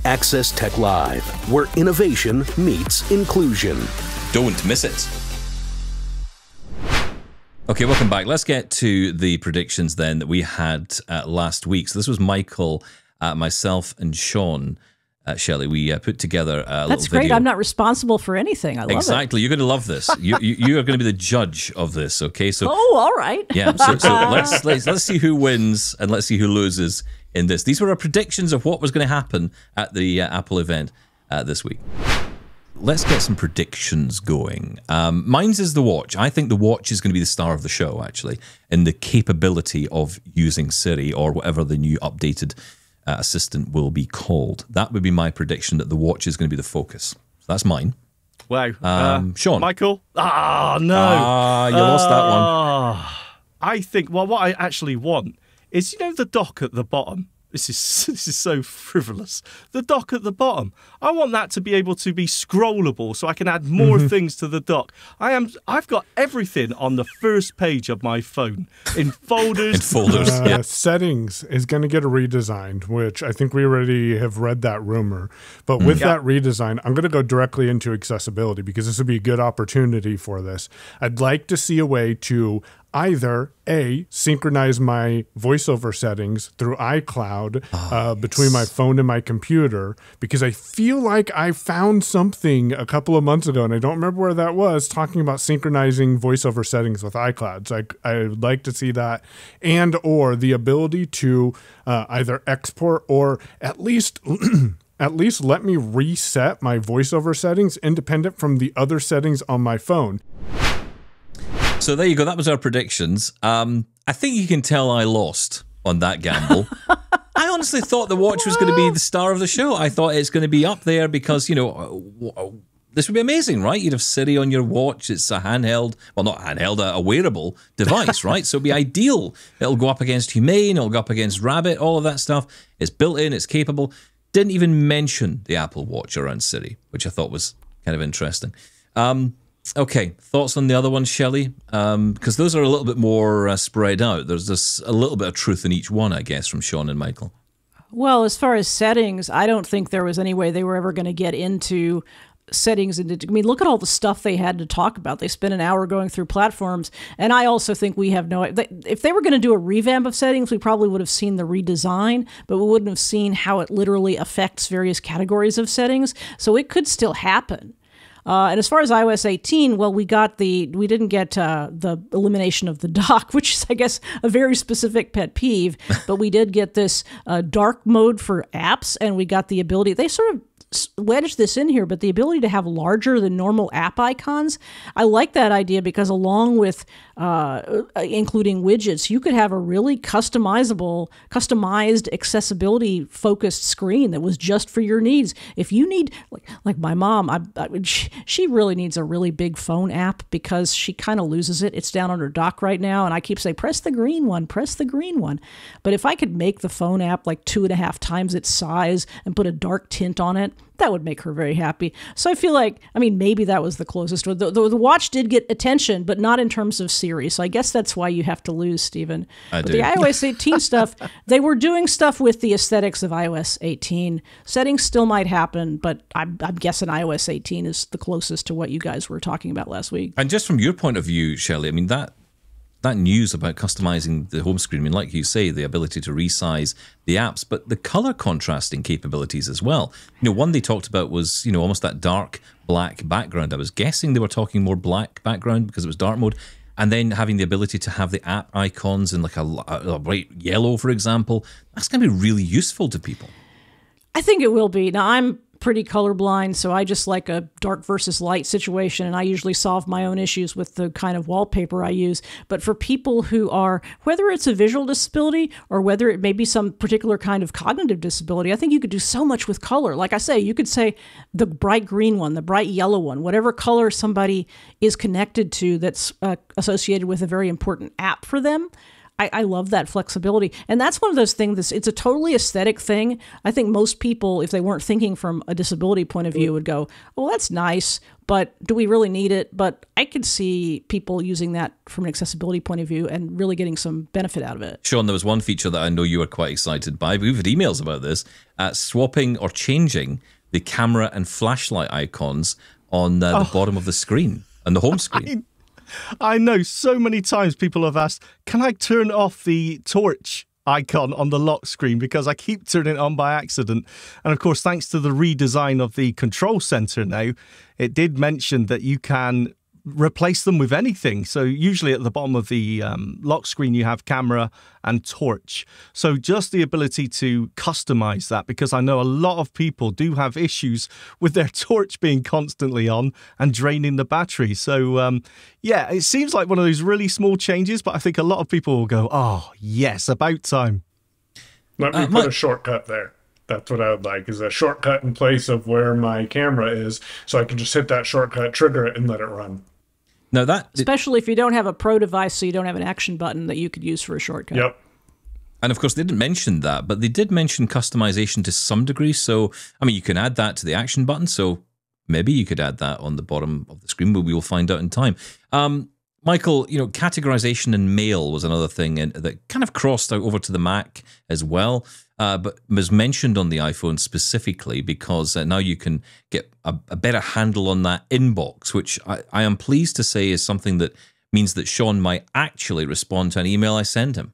Access Tech Live, where innovation meets inclusion. Don't miss it. Okay, welcome back. Let's get to the predictions then that we had last week. So this was Michael, myself, and Shaun. Shelley, we put together a That's little great. video. I'm not responsible for anything. I love Exactly. You're going to love this. You are going to be the judge of this. Okay. So. Oh, all right. Yeah. So let's see who wins and let's see who loses in this. These were our predictions of what was going to happen at the Apple event this week. Let's get some predictions going. Mine's is the watch. I think the watch is going to be the star of the show, actually, in the capability of using Siri or whatever the new updated assistant will be called. That would be my prediction, that the watch is going to be the focus. So that's mine. Wow. Shaun. Michael? Ah, no. You lost that one. I think, well, what I actually want is, the dock at the bottom. This is so frivolous. The dock at the bottom. I want that to be able to be scrollable so I can add more things to the dock. I've got everything on the first page of my phone in folders. Settings is going to get a redesign, which I think we already have read that rumor. But with that redesign, I'm going to go directly into accessibility because this would be a good opportunity for this. I'd like to see a way to either A, synchronize my voiceover settings through iCloud between my phone and my computer, because I feel like I found something a couple of months ago, and I don't remember where that was, talking about synchronizing voiceover settings with iCloud. So I would like to see that, and or the ability to either export or at least let me reset my voiceover settings independent from the other settings on my phone. So there you go. That was our predictions. I think you can tell I lost on that gamble. I honestly thought the watch was going to be the star of the show. I thought it's going to be up there because, you know, this would be amazing, right? You'd have Siri on your watch. It's a handheld, well, not handheld, a wearable device, right? So it'd be ideal. It'll go up against Humane. It'll go up against Rabbit, all of that stuff. It's built in. It's capable. Didn't even mention the Apple Watch around Siri, which I thought was kind of interesting. Okay, thoughts on the other ones, Shelly? Because those are a little bit more spread out. There's just a little bit of truth in each one, I guess, from Shaun and Michael. Well, as far as settings, I don't think there was any way they were ever going to get into settings. I mean, look at all the stuff they had to talk about. They spent an hour going through platforms, and I also think we have no... If they were going to do a revamp of settings, we probably would have seen the redesign, but we wouldn't have seen how it literally affects various categories of settings, so it could still happen. And as far as iOS 18, well, we didn't get the elimination of the dock, which is, I guess, a very specific pet peeve, but we did get this dark mode for apps, and we got the ability, they sort of wedged this in here, but the ability to have larger than normal app icons. I like that idea because along with including widgets, you could have a really customized accessibility focused screen that was just for your needs. If you need, like my mom, she really needs a really big phone app because she kind of loses it. It's down on her dock right now, and I keep saying, press the green one, press the green one. But if I could make the phone app like 2.5 times its size and put a dark tint on it, that would make her very happy. So I feel like, I mean, maybe that was the closest. The watch did get attention, but not in terms of Siri. So I guess that's why you have to lose, Stephen. But the iOS 18 stuff, they were doing stuff with the aesthetics of iOS 18. Settings still might happen, but I'm guessing iOS 18 is the closest to what you guys were talking about last week. And just from your point of view, Shelley, I mean, that news about customizing the home screen, I mean, like you say, the ability to resize the apps, but the color contrasting capabilities as well. You know, one they talked about was, you know, almost that dark black background. I was guessing they were talking more black background because it was dark mode. And then having the ability to have the app icons in like a bright yellow, for example. That's going to be really useful to people. I think it will be. Now, I'm pretty colorblind, so I just like a dark versus light situation, and I usually solve my own issues with the kind of wallpaper I use. But for people who are, whether it's a visual disability or whether it may be some particular kind of cognitive disability, I think you could do so much with color. Like I say, you could say the bright green one, the bright yellow one, whatever color somebody is connected to that's associated with a very important app for them. I love that flexibility. And that's one of those things, it's a totally aesthetic thing. I think most people, if they weren't thinking from a disability point of view, would go, well, that's nice, but do we really need it? But I could see people using that from an accessibility point of view and really getting some benefit out of it. Shaun, there was one feature that I know you were quite excited by. We've had emails about this, swapping or changing the camera and flashlight icons on the bottom of the screen, and the home screen. I know so many times people have asked, can I turn off the torch icon on the lock screen because I keep turning it on by accident? And of course, thanks to the redesign of the control center now, it did mention that you can replace them with anything. So usually at the bottom of the lock screen, you have camera and torch. So just the ability to customize that, because I know a lot of people do have issues with their torch being constantly on and draining the battery. So yeah, it seems like one of those really small changes, but I think a lot of people will go, oh, yes, about time. Let me put a shortcut there. That's what I would like, is a shortcut in place of where my camera is, so I can just hit that shortcut, trigger it, and let it run. Now especially if you don't have a pro device, so you don't have an action button that you could use for a shortcut. Yep. And of course, they didn't mention that, but they did mention customization to some degree. So, I mean, you can add that to the action button. So maybe you could add that on the bottom of the screen, but we will find out in time. Michael, you know, categorization in mail was another thing that kind of crossed out over to the Mac as well, but was mentioned on the iPhone specifically because now you can get a better handle on that inbox, which I am pleased to say is something that means that Shaun might actually respond to an email I send him.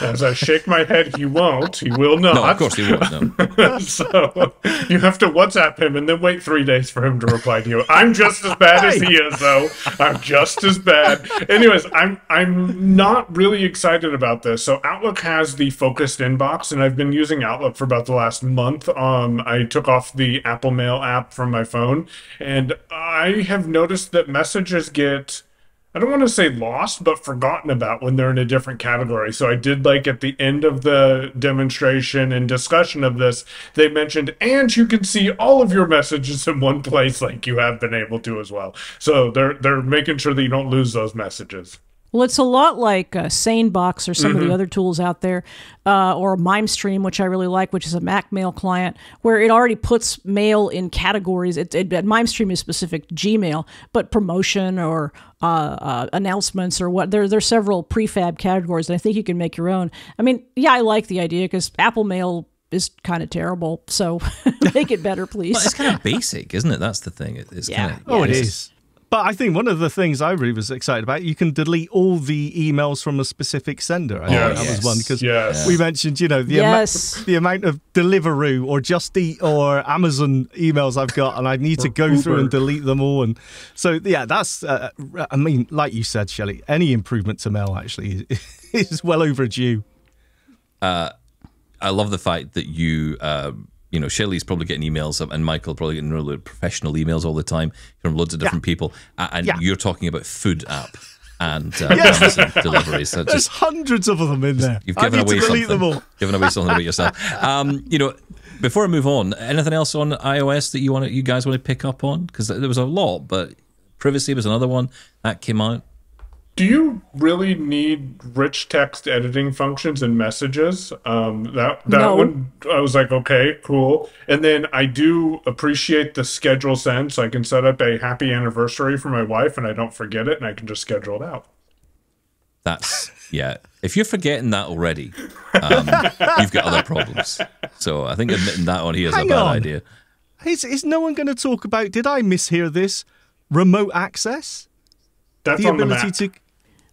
As I shake my head, he won't. He will not. No, of course he won't. No. So you have to WhatsApp him and then wait 3 days for him to reply to you. I'm just as bad as he is, though. I'm just as bad. Anyways, I'm not really excited about this. So Outlook has the focused inbox, and I've been using Outlook for about the last month. I took off the Apple Mail app from my phone, and I have noticed that messages get, I don't want to say lost, but forgotten about when they're in a different category. So I did, like, at the end of the demonstration and discussion of this, they mentioned, and you can see all of your messages in one place like you have been able to as well. So they're making sure that you don't lose those messages. Well, it's a lot like SaneBox or some of the other tools out there, or MimeStream, which I really like, which is a Mac mail client, where it already puts mail in categories. MimeStream is specific to Gmail, but promotion or announcements or what, there's several prefab categories, and I think you can make your own. I mean, yeah, I like the idea because Apple Mail is kind of terrible, so make it better, please. Well, it's kind of basic, isn't it? That's the thing. It's kind of, it is. But I think one of the things I really was excited about, you can delete all the emails from a specific sender. I think that was one, because we mentioned, you know, the amount of Deliveroo or Just Eat or Amazon emails I've got, and I need to go through and delete them all. And so, yeah, that's, I mean, like you said, Shelley, any improvement to mail actually is well overdue. I love the fact that you know, Shelley's probably getting emails, and Michael probably getting really professional emails all the time from loads of different people. And you're talking about food app and Amazon deliveries. So there's hundreds of them in there. You've given away something. Given away something about yourself. You know, before I move on, anything else on iOS that you guys want to pick up on? Because there was a lot, but privacy was another one that came out. Do you really need rich text editing functions in messages? That one, I was like, okay, cool. And then I do appreciate the schedule send, so I can set up a happy anniversary for my wife, and I don't forget it, and I can just schedule it out. That's, yeah. If you're forgetting that already, you've got other problems. So I think admitting that on here is a bad idea. Is no one going to talk about, did I mishear this, remote access? That's the on ability the Mac. to...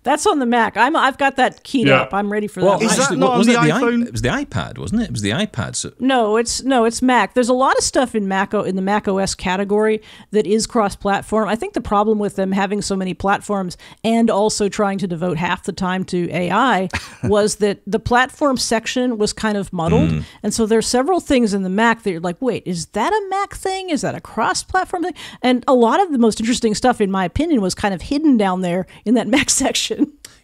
That's on the Mac. I've got that keyed up. I'm ready for that. Well, is that not on the iPhone? It was the iPad, wasn't it? It was the iPad. So. No, it's Mac. There's a lot of stuff in the Mac OS category that is cross-platform. I think the problem with them having so many platforms and also trying to devote half the time to AI was that the platform section was kind of muddled. And so there's several things in the Mac that you're like, wait, is that a Mac thing? Is that a cross-platform thing? And a lot of the most interesting stuff, in my opinion, was kind of hidden down there in that Mac section.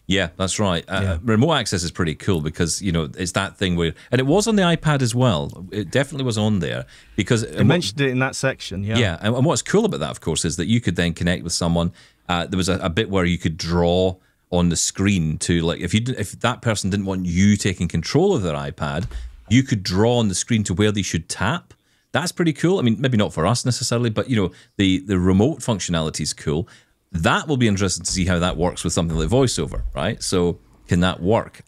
Yeah, that's right. Remote access is pretty cool because, you know, it's that thing where, and it was on the iPad as well. It definitely was on there because it mentioned it in that section. Yeah, and what's cool about that, of course, is that you could then connect with someone. There was a bit where you could draw on the screen to, like, if that person didn't want you taking control of their iPad, you could draw on the screen to where they should tap. That's pretty cool. I mean, maybe not for us necessarily, but, you know, the remote functionality is cool. That will be interesting to see how that works with something like VoiceOver, right? So can that work?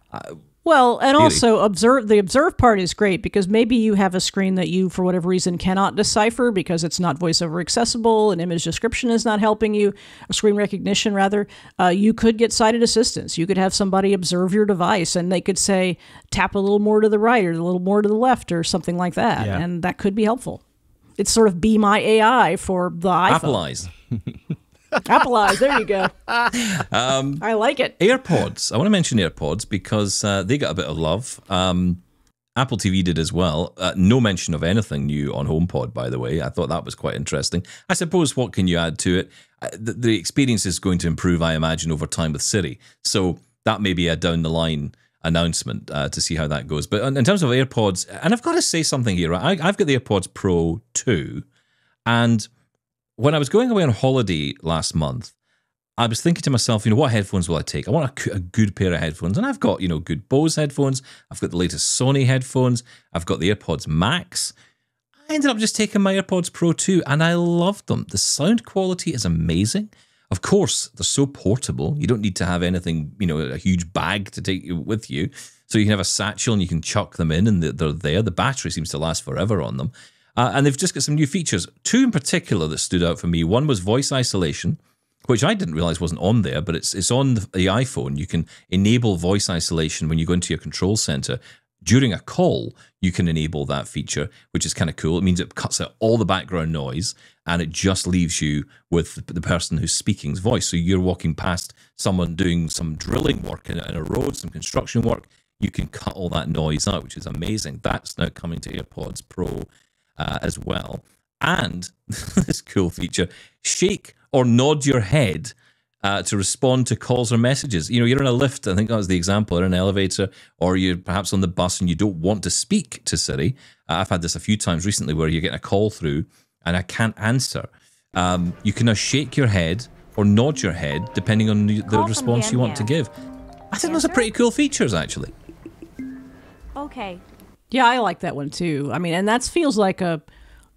Well, and also the observe part is great because maybe you have a screen that you, for whatever reason, cannot decipher because it's not VoiceOver accessible, an image description is not helping you, or screen recognition rather. You could get sighted assistance. You could have somebody observe your device and they could say, tap a little more to the right or a little more to the left or something like that. Yeah. And that could be helpful. It's sort of Be My AI for the iPhone. Apple Eyes. Apple Eyes, there you go. I like it. AirPods. I want to mention AirPods because they got a bit of love. Apple TV did as well. No mention of anything new on HomePod, by the way. I thought that was quite interesting. I suppose what can you add to it? The experience is going to improve, I imagine, over time with Siri. So that may be a down-the-line announcement to see how that goes. But in terms of AirPods, and I've got to say something here. Right? I've got the AirPods Pro 2, and when I was going away on holiday last month, I was thinking to myself, you know, what headphones will I take? I want a good pair of headphones. And I've got, you know, good Bose headphones. I've got the latest Sony headphones. I've got the AirPods Max. I ended up just taking my AirPods Pro 2, and I loved them. The sound quality is amazing. Of course, they're so portable. You don't need to have anything, you know, a huge bag to take with you. So you can have a satchel and you can chuck them in, and they're there. The battery seems to last forever on them. And they've just got some new features. Two in particular that stood out for me. One was voice isolation. which I didn't realize wasn't on there, but it's on the iPhone. You can enable voice isolation when you go into your control center. During a call, you can enable that feature, which is kind of cool. It means it cuts out all the background noise and it just leaves you with the person who's speaking's voice. So you're walking past someone doing some drilling work in a road, some construction work. You can cut all that noise out, which is amazing. That's now coming to AirPods Pro as well. And this cool feature, shake or nod your head to respond to calls or messages. You know, you're in a lift, I think that was the example, or an elevator, or you're perhaps on the bus and you don't want to speak to Siri. I've had this a few times recently where you're getting a call through and I can't answer. You can now shake your head or nod your head depending on the response you want to give. I think those are pretty cool features, actually. Okay. Yeah, I like that one too. I mean, and that feels like a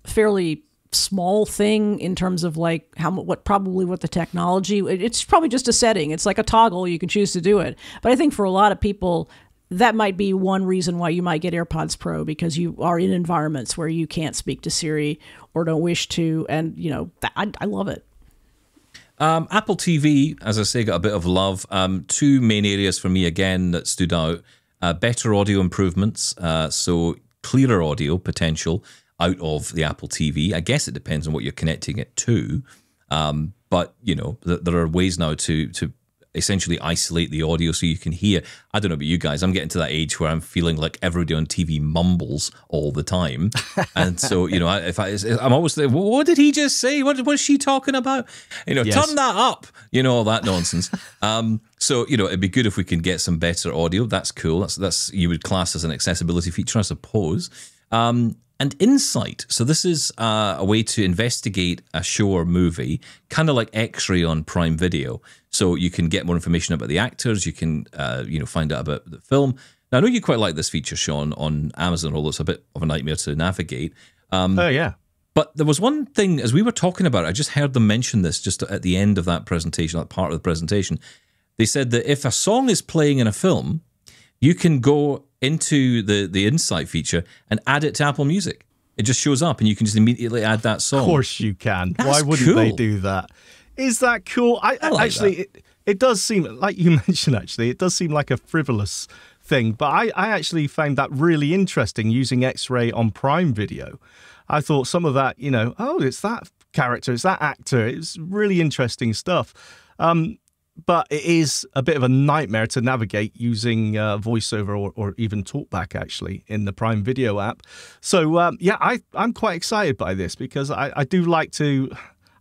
fairly small thing in terms of like what the technology. It's probably just a setting. It's like a toggle. You can choose to do it. But I think for a lot of people, that might be one reason why you might get AirPods Pro, because you are in environments where you can't speak to Siri or don't wish to. And, you know, I love it. Apple TV, as I say, got a bit of love. Two main areas for me, again, that stood out. Better audio improvements, so clearer audio potential out of the Apple TV. I guess it depends on what you're connecting it to. But, you know, there are ways now to essentially isolate the audio so you can hear. I don't know about you guys. I'm getting to that age where I'm feeling like everybody on TV mumbles all the time. And so, you know, I'm always like, what did he just say? What was she talking about? You know, yes. Turn that up, you know, all that nonsense. So, you know, it'd be good if we can get some better audio. That's cool. That's you would class as an accessibility feature, I suppose. And Insight. So this is a way to investigate a show or movie, kind of like X-Ray on Prime Video. So you can get more information about the actors. You can, you know, find out about the film. Now, I know you quite like this feature, Shaun, on Amazon, although it's a bit of a nightmare to navigate. Oh, yeah. But there was one thing, as we were talking about it, I just heard them mention this just at the end of that presentation, that part of the presentation. They said that if a song is playing in a film, you can go into the Insight feature and add it to Apple Music. It just shows up and you can just immediately add that song. Of course you can. That's Why wouldn't cool. they do that? Is that cool? I like actually, it does seem, like you mentioned, actually, it does seem like a frivolous thing, but I actually found that really interesting using X-Ray on Prime Video. I thought some of that, you know, oh, it's that character, it's that actor. It's really interesting stuff. But it is a bit of a nightmare to navigate using VoiceOver or even TalkBack, actually, in the Prime Video app. So, yeah, I'm quite excited by this because I do like to...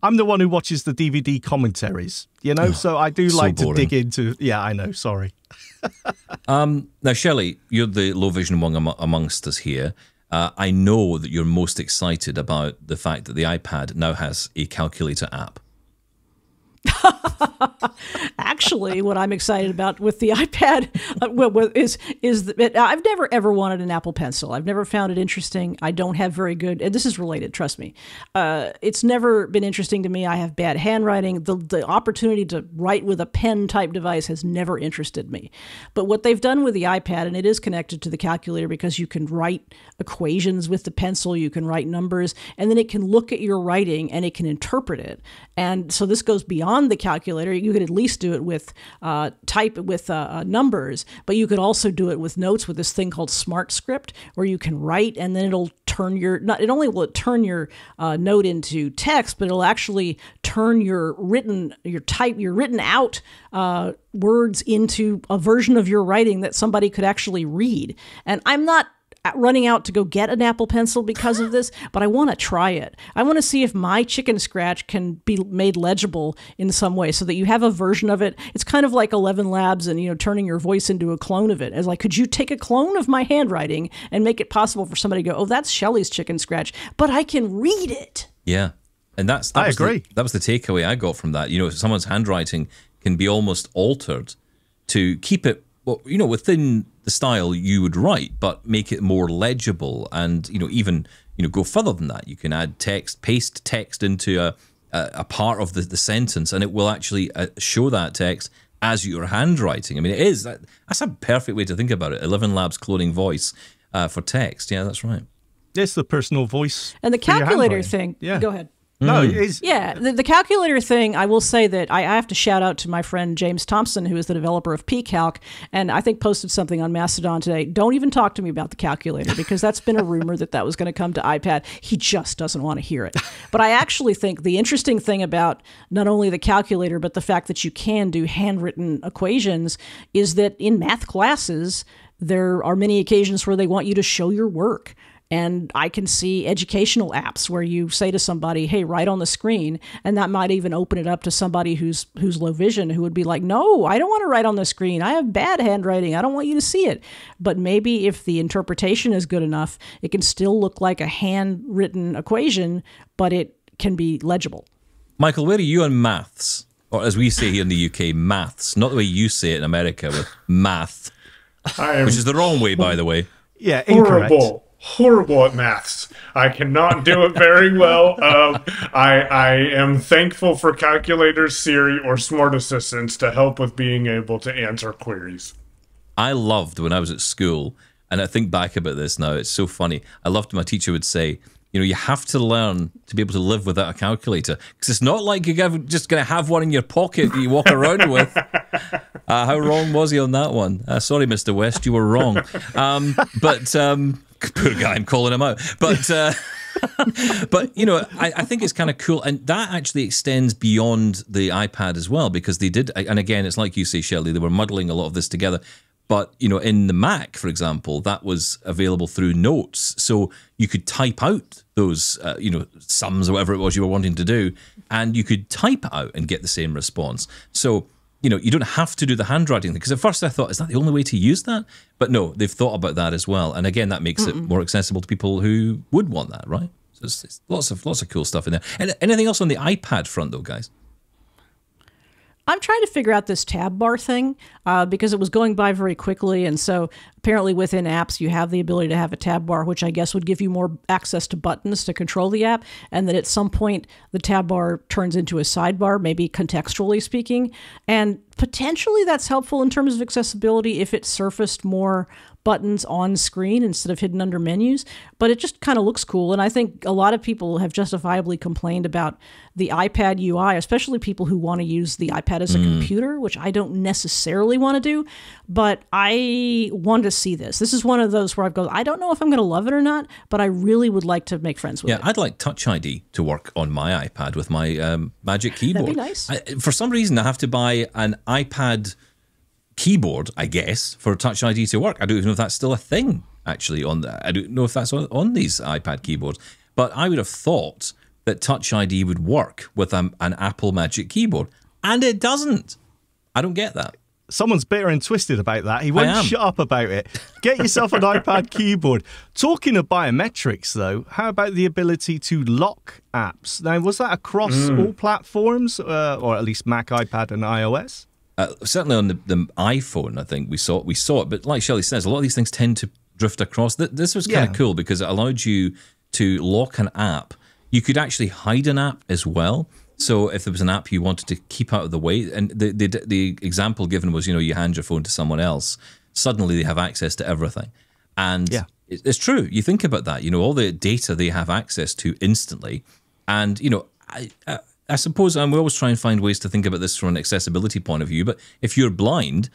I'm the one who watches the DVD commentaries, you know, so I do like to dig into... Yeah, I know, sorry. Now, Shelley, you're the low vision one amongst us here. I know that you're most excited about the fact that the iPad now has a calculator app. Actually, what I'm excited about with the iPad is that I've never ever wanted an Apple Pencil. I've never found it interesting. I don't have very good, and this is related, trust me. It's never been interesting to me. I have bad handwriting. The opportunity to write with a pen type device has never interested me. But what they've done with the iPad, and it is connected to the calculator because you can write equations with the pencil, you can write numbers, and then it can look at your writing and it can interpret it. And so this goes beyond the calculator. You could at least do it with numbers, but you could also do it with notes with this thing called Smart Script, where you can write and then it'll turn your, not only will it turn your note into text, but it'll actually turn your written out words into a version of your writing that somebody could actually read. And I'm not running out to go get an Apple Pencil because of this, but I want to try it. I want to see if my chicken scratch can be made legible in some way so that you have a version of it. It's kind of like 11 Labs and, you know, turning your voice into a clone of it. As like, could you take a clone of my handwriting and make it possible for somebody to go, oh, that's Shelley's chicken scratch, but I can read it. Yeah. And I agree. That was the takeaway I got from that. You know, someone's handwriting can be almost altered to keep it, well, you know, within the style you would write, but make it more legible and, you know, even, you know, go further than that. You can add text, paste text into a part of the sentence, and it will actually show that text as your handwriting. I mean, that's a perfect way to think about it. 11 Labs cloning voice for text. Yeah, that's right. It's the personal voice. And the calculator thing. Yeah. Go ahead. No, it is. Yeah, the calculator thing, I will say that I have to shout out to my friend James Thompson, who is the developer of pCalc, and I think posted something on Mastodon today. Don't even talk to me about the calculator, because that's been a rumor that was going to come to iPad. He just doesn't want to hear it. But I actually think the interesting thing about not only the calculator, but the fact that you can do handwritten equations is that in math classes, there are many occasions where they want you to show your work. And I can see educational apps where you say to somebody, hey, write on the screen. And that might even open it up to somebody who's low vision, who would be like, no, I don't want to write on the screen. I have bad handwriting. I don't want you to see it. But maybe if the interpretation is good enough, it can still look like a handwritten equation, but it can be legible. Michael, where are you on maths? Or as we say here in the UK, maths. Not the way you say it in America with math. Which is the wrong way, by the way. Yeah, incorrect. Horrible at maths. I cannot do it very well. I am thankful for calculators, Siri, or smart assistants to help with being able to answer queries. I loved when I was at school, and I think back about this now, it's so funny. I loved my teacher would say, you know, you have to learn to be able to live without a calculator, because it's not like you're just going to have one in your pocket that you walk around with. How wrong was he on that one? Sorry, Mr. West, you were wrong. Poor guy, I'm calling him out. But you know, I think it's kind of cool, and that actually extends beyond the iPad as well, because they did, and again, it's like you say, Shelley, they were muddling a lot of this together. But, you know, in the Mac, for example, that was available through Notes. So you could type out those, you know, sums or whatever it was you were wanting to do, and you could type it out and get the same response. So, you know, you don't have to do the handwriting thing. Because at first I thought, is that the only way to use that? But no, they've thought about that as well. And again, that makes it more accessible to people who would want that, right? So it's lots of cool stuff in there. And anything else on the iPad front, though, guys? I'm trying to figure out this tab bar thing because it was going by very quickly. And so apparently within apps, you have the ability to have a tab bar, which I guess would give you more access to buttons to control the app. And that at some point, the tab bar turns into a sidebar, maybe contextually speaking. And potentially that's helpful in terms of accessibility if it surfaced more buttons on screen instead of hidden under menus, but it just kind of looks cool. And I think a lot of people have justifiably complained about the iPad UI, especially people who want to use the iPad as a computer, which I don't necessarily want to do, but I want to see this. This is one of those where I've gone, I don't know if I'm going to love it or not, but I really would like to make friends with it. Yeah, I'd like Touch ID to work on my iPad with my Magic Keyboard. That'd be nice. For some reason, I have to buy an iPad keyboard, I guess, for Touch ID to work. I don't even know if that's still a thing, actually. I don't know if that's on these iPad keyboards. But I would have thought that Touch ID would work with an Apple Magic Keyboard. And it doesn't. I don't get that. Someone's bitter and twisted about that. He won't shut up about it. Get yourself an iPad keyboard. Talking of biometrics, though, how about the ability to lock apps? Now, was that across all platforms, or at least Mac, iPad, and iOS? Certainly on the iPhone, I think we saw it. But like Shelley says, a lot of these things tend to drift across. This was kind of cool because it allowed you to lock an app. You could actually hide an app as well. So if there was an app you wanted to keep out of the way, and the example given was, you know, you hand your phone to someone else, suddenly they have access to everything. And it's true. You think about that, you know, all the data they have access to instantly. And, you know, I suppose, and we always try and find ways to think about this from an accessibility point of view, but if you're blind,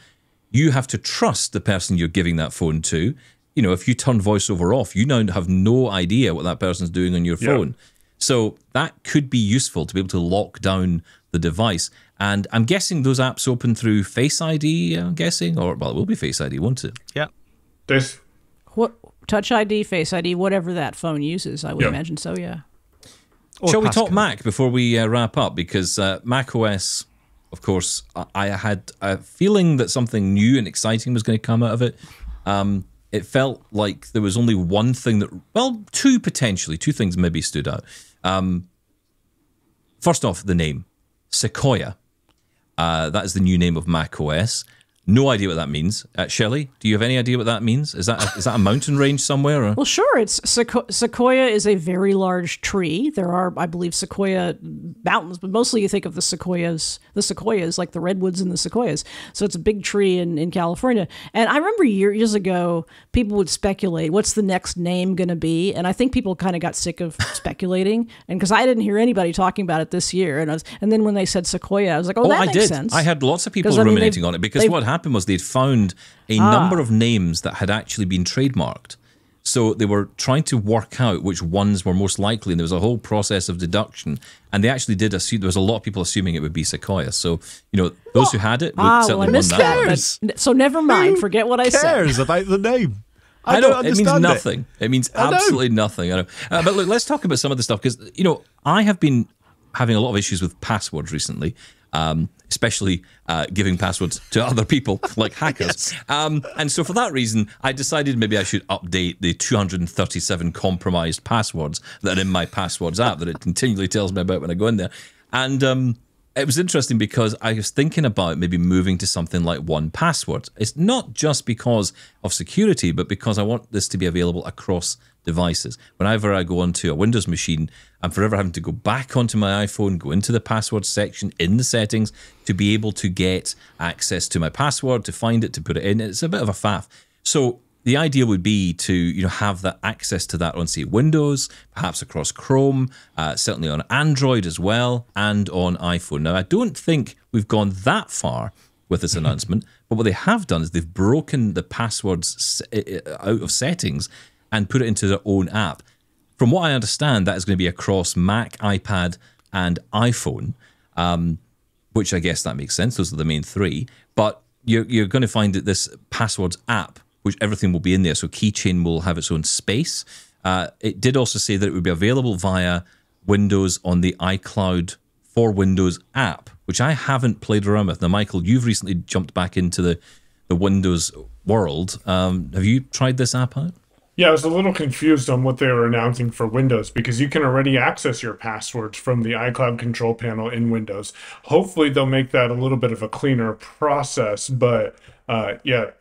you have to trust the person you're giving that phone to. You know, if you turn voiceover off, you now have no idea what that person's doing on your phone. So that could be useful to be able to lock down the device. And I'm guessing those apps open through Face ID, I'm guessing, or, well, it will be Face ID, won't it? Yeah. What Touch ID, Face ID, whatever that phone uses, I would imagine so, yeah. Shall we talk Mac before we wrap up? Because Mac OS, of course, I had a feeling that something new and exciting was going to come out of it. It felt like there was only one thing that, well, two things maybe stood out. First off, the name, Sequoia. That is the new name of Mac OS. No idea what that means. Shelley, do you have any idea what that means? Is that a mountain range somewhere? Or? Well, sure. It's sequoia is a very large tree. There are, I believe, sequoia mountains, but mostly you think of the sequoias like the redwoods and the sequoias. So it's a big tree in California. And I remember years ago, people would speculate, what's the next name going to be? And I think people kind of got sick of speculating. And because I didn't hear anybody talking about it this year. And then when they said sequoia, I was like, that makes sense. I had lots of people ruminating on it because what happened was they'd found a number of names that had actually been trademarked. So they were trying to work out which ones were most likely, and there was a whole process of deduction. And they actually did assume, there was a lot of people assuming it would be sequoia. So, those who had it would certainly won that. So never mind, forget what I said. Who cares about the name? I don't understand. It means nothing. It means absolutely nothing. I know. But look, let's talk about some of the stuff, because, I have been having a lot of issues with passwords recently. Especially giving passwords to other people like hackers. Yes. And so for that reason, I decided maybe I should update the 237 compromised passwords that are in my passwords app that it continually tells me about when I go in there. And it was interesting because I was thinking about maybe moving to something like 1Password. It's not just because of security, but because I want this to be available across devices. Whenever I go onto a Windows machine, I'm forever having to go back onto my iPhone, go into the password section in the settings to be able to get access to my password, to find it, to put it in. It's a bit of a faff. So the idea would be to have that access to that on, say, Windows, perhaps across Chrome, certainly on Android as well, and on iPhone. Now, I don't think we've gone that far with this announcement, but what they have done is they've broken the passwords out of settings and put it into their own app. From what I understand, that is going to be across Mac, iPad, and iPhone, which I guess that makes sense. Those are the main three. But you're going to find that this passwords app, which everything will be in there, so Keychain will have its own space. It did also say that it would be available via Windows on the iCloud for Windows app, which I haven't played around with. Now, Michael, you've recently jumped back into the Windows world. Have you tried this app out? Yeah, I was a little confused on what they were announcing for Windows, because you can already access your passwords from the iCloud control panel in Windows. Hopefully they'll make that a little bit of a cleaner process, but yeah,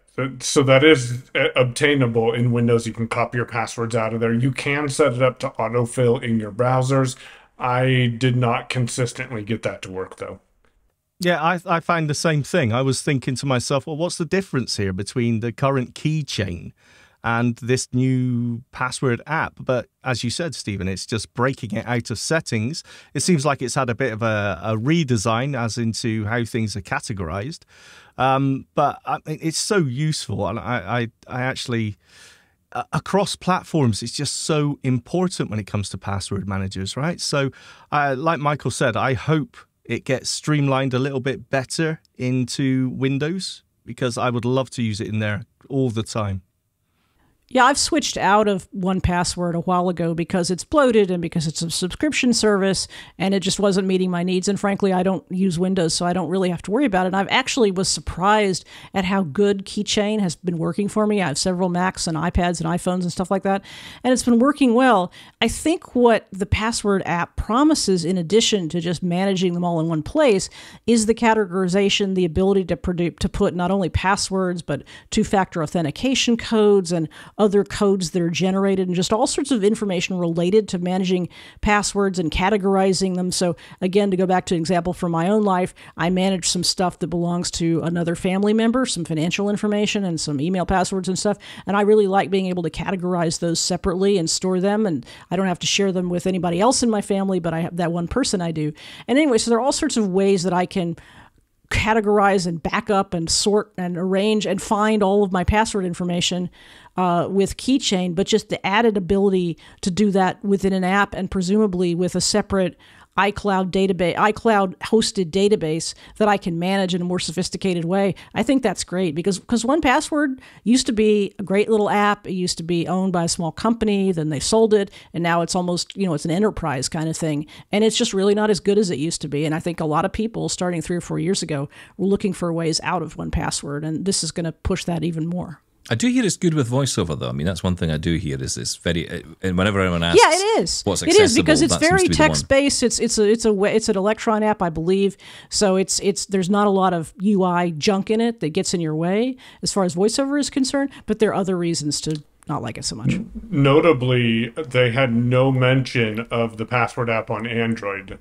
so that is obtainable in Windows. You can copy your passwords out of there. You can set it up to autofill in your browsers. I did not consistently get that to work, though. Yeah, I find the same thing. I was thinking to myself, well, what's the difference here between the current keychain and this new password app? But as you said, Stephen, it's just breaking it out of settings. It seems like it's had a bit of a redesign as into how things are categorized. But I mean, it's so useful. And I actually, across platforms, it's just so important when it comes to password managers, right? So like Michael said, I hope it gets streamlined a little bit better into Windows, because I would love to use it in there all the time. Yeah, I've switched out of 1Password a while ago because it's bloated and because it's a subscription service and it just wasn't meeting my needs. And frankly, I don't use Windows, so I don't really have to worry about it. And I've actually was surprised at how good Keychain has been working for me. I have several Macs and iPads and iPhones and stuff like that, and it's been working well. I think what the password app promises, in addition to just managing them all in one place, is the categorization, the ability to put not only passwords, but two-factor authentication codes and other codes that are generated, and just all sorts of information related to managing passwords and categorizing them. So again, to go back to an example from my own life, I manage some stuff that belongs to another family member, some financial information and some email passwords and stuff. And I really like being able to categorize those separately and store them. And I don't have to share them with anybody else in my family, but I have that one person I do. And anyway, so there are all sorts of ways that I can categorize and back up and sort and arrange and find all of my password information with Keychain, but just the added ability to do that within an app and presumably with a separate iCloud hosted database that I can manage in a more sophisticated way. I think that's great because 1Password used to be a great little app. It used to be owned by a small company, then they sold it, and now it's almost, it's an enterprise kind of thing. And it's just really not as good as it used to be. And I think a lot of people starting 3 or 4 years ago were looking for ways out of 1Password, and this is going to push that even more. I do hear it's good with voiceover, though. I mean, that's one thing I do hear is it's very. And whenever anyone asks, yeah, it is. What's It accessible, is because it's that seems very to be the one. text based. It's an Electron app, I believe. So there's not a lot of UI junk in it that gets in your way as far as voiceover is concerned. But there are other reasons to not like it so much. Notably, they had no mention of the password app on Android,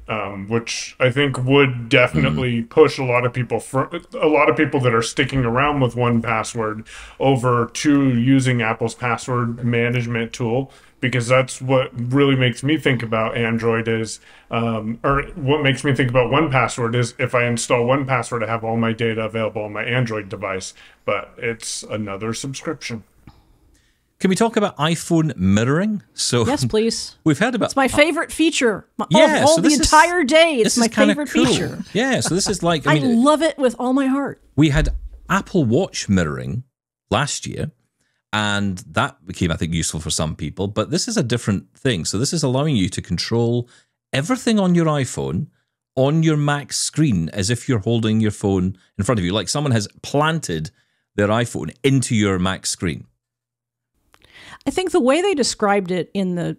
which I think would definitely push a lot of people that are sticking around with 1Password over to using Apple's password management tool, because that's what really makes me think about Android is, or what makes me think about 1Password is if I install 1Password, I have all my data available on my Android device, but it's another subscription. Can we talk about iPhone mirroring? So Yes, please. We've heard about It's my favorite feature. Yeah, all so the this entire day. It's this my is kinda favorite cool. feature. Yeah, so this is like I love it with all my heart. we had Apple Watch mirroring last year, and that became, I think, useful for some people. But this is a different thing. So this is allowing you to control everything on your iPhone on your Mac screen as if you're holding your phone in front of you, like someone has planted their iPhone into your Mac screen. I think the way they described it in the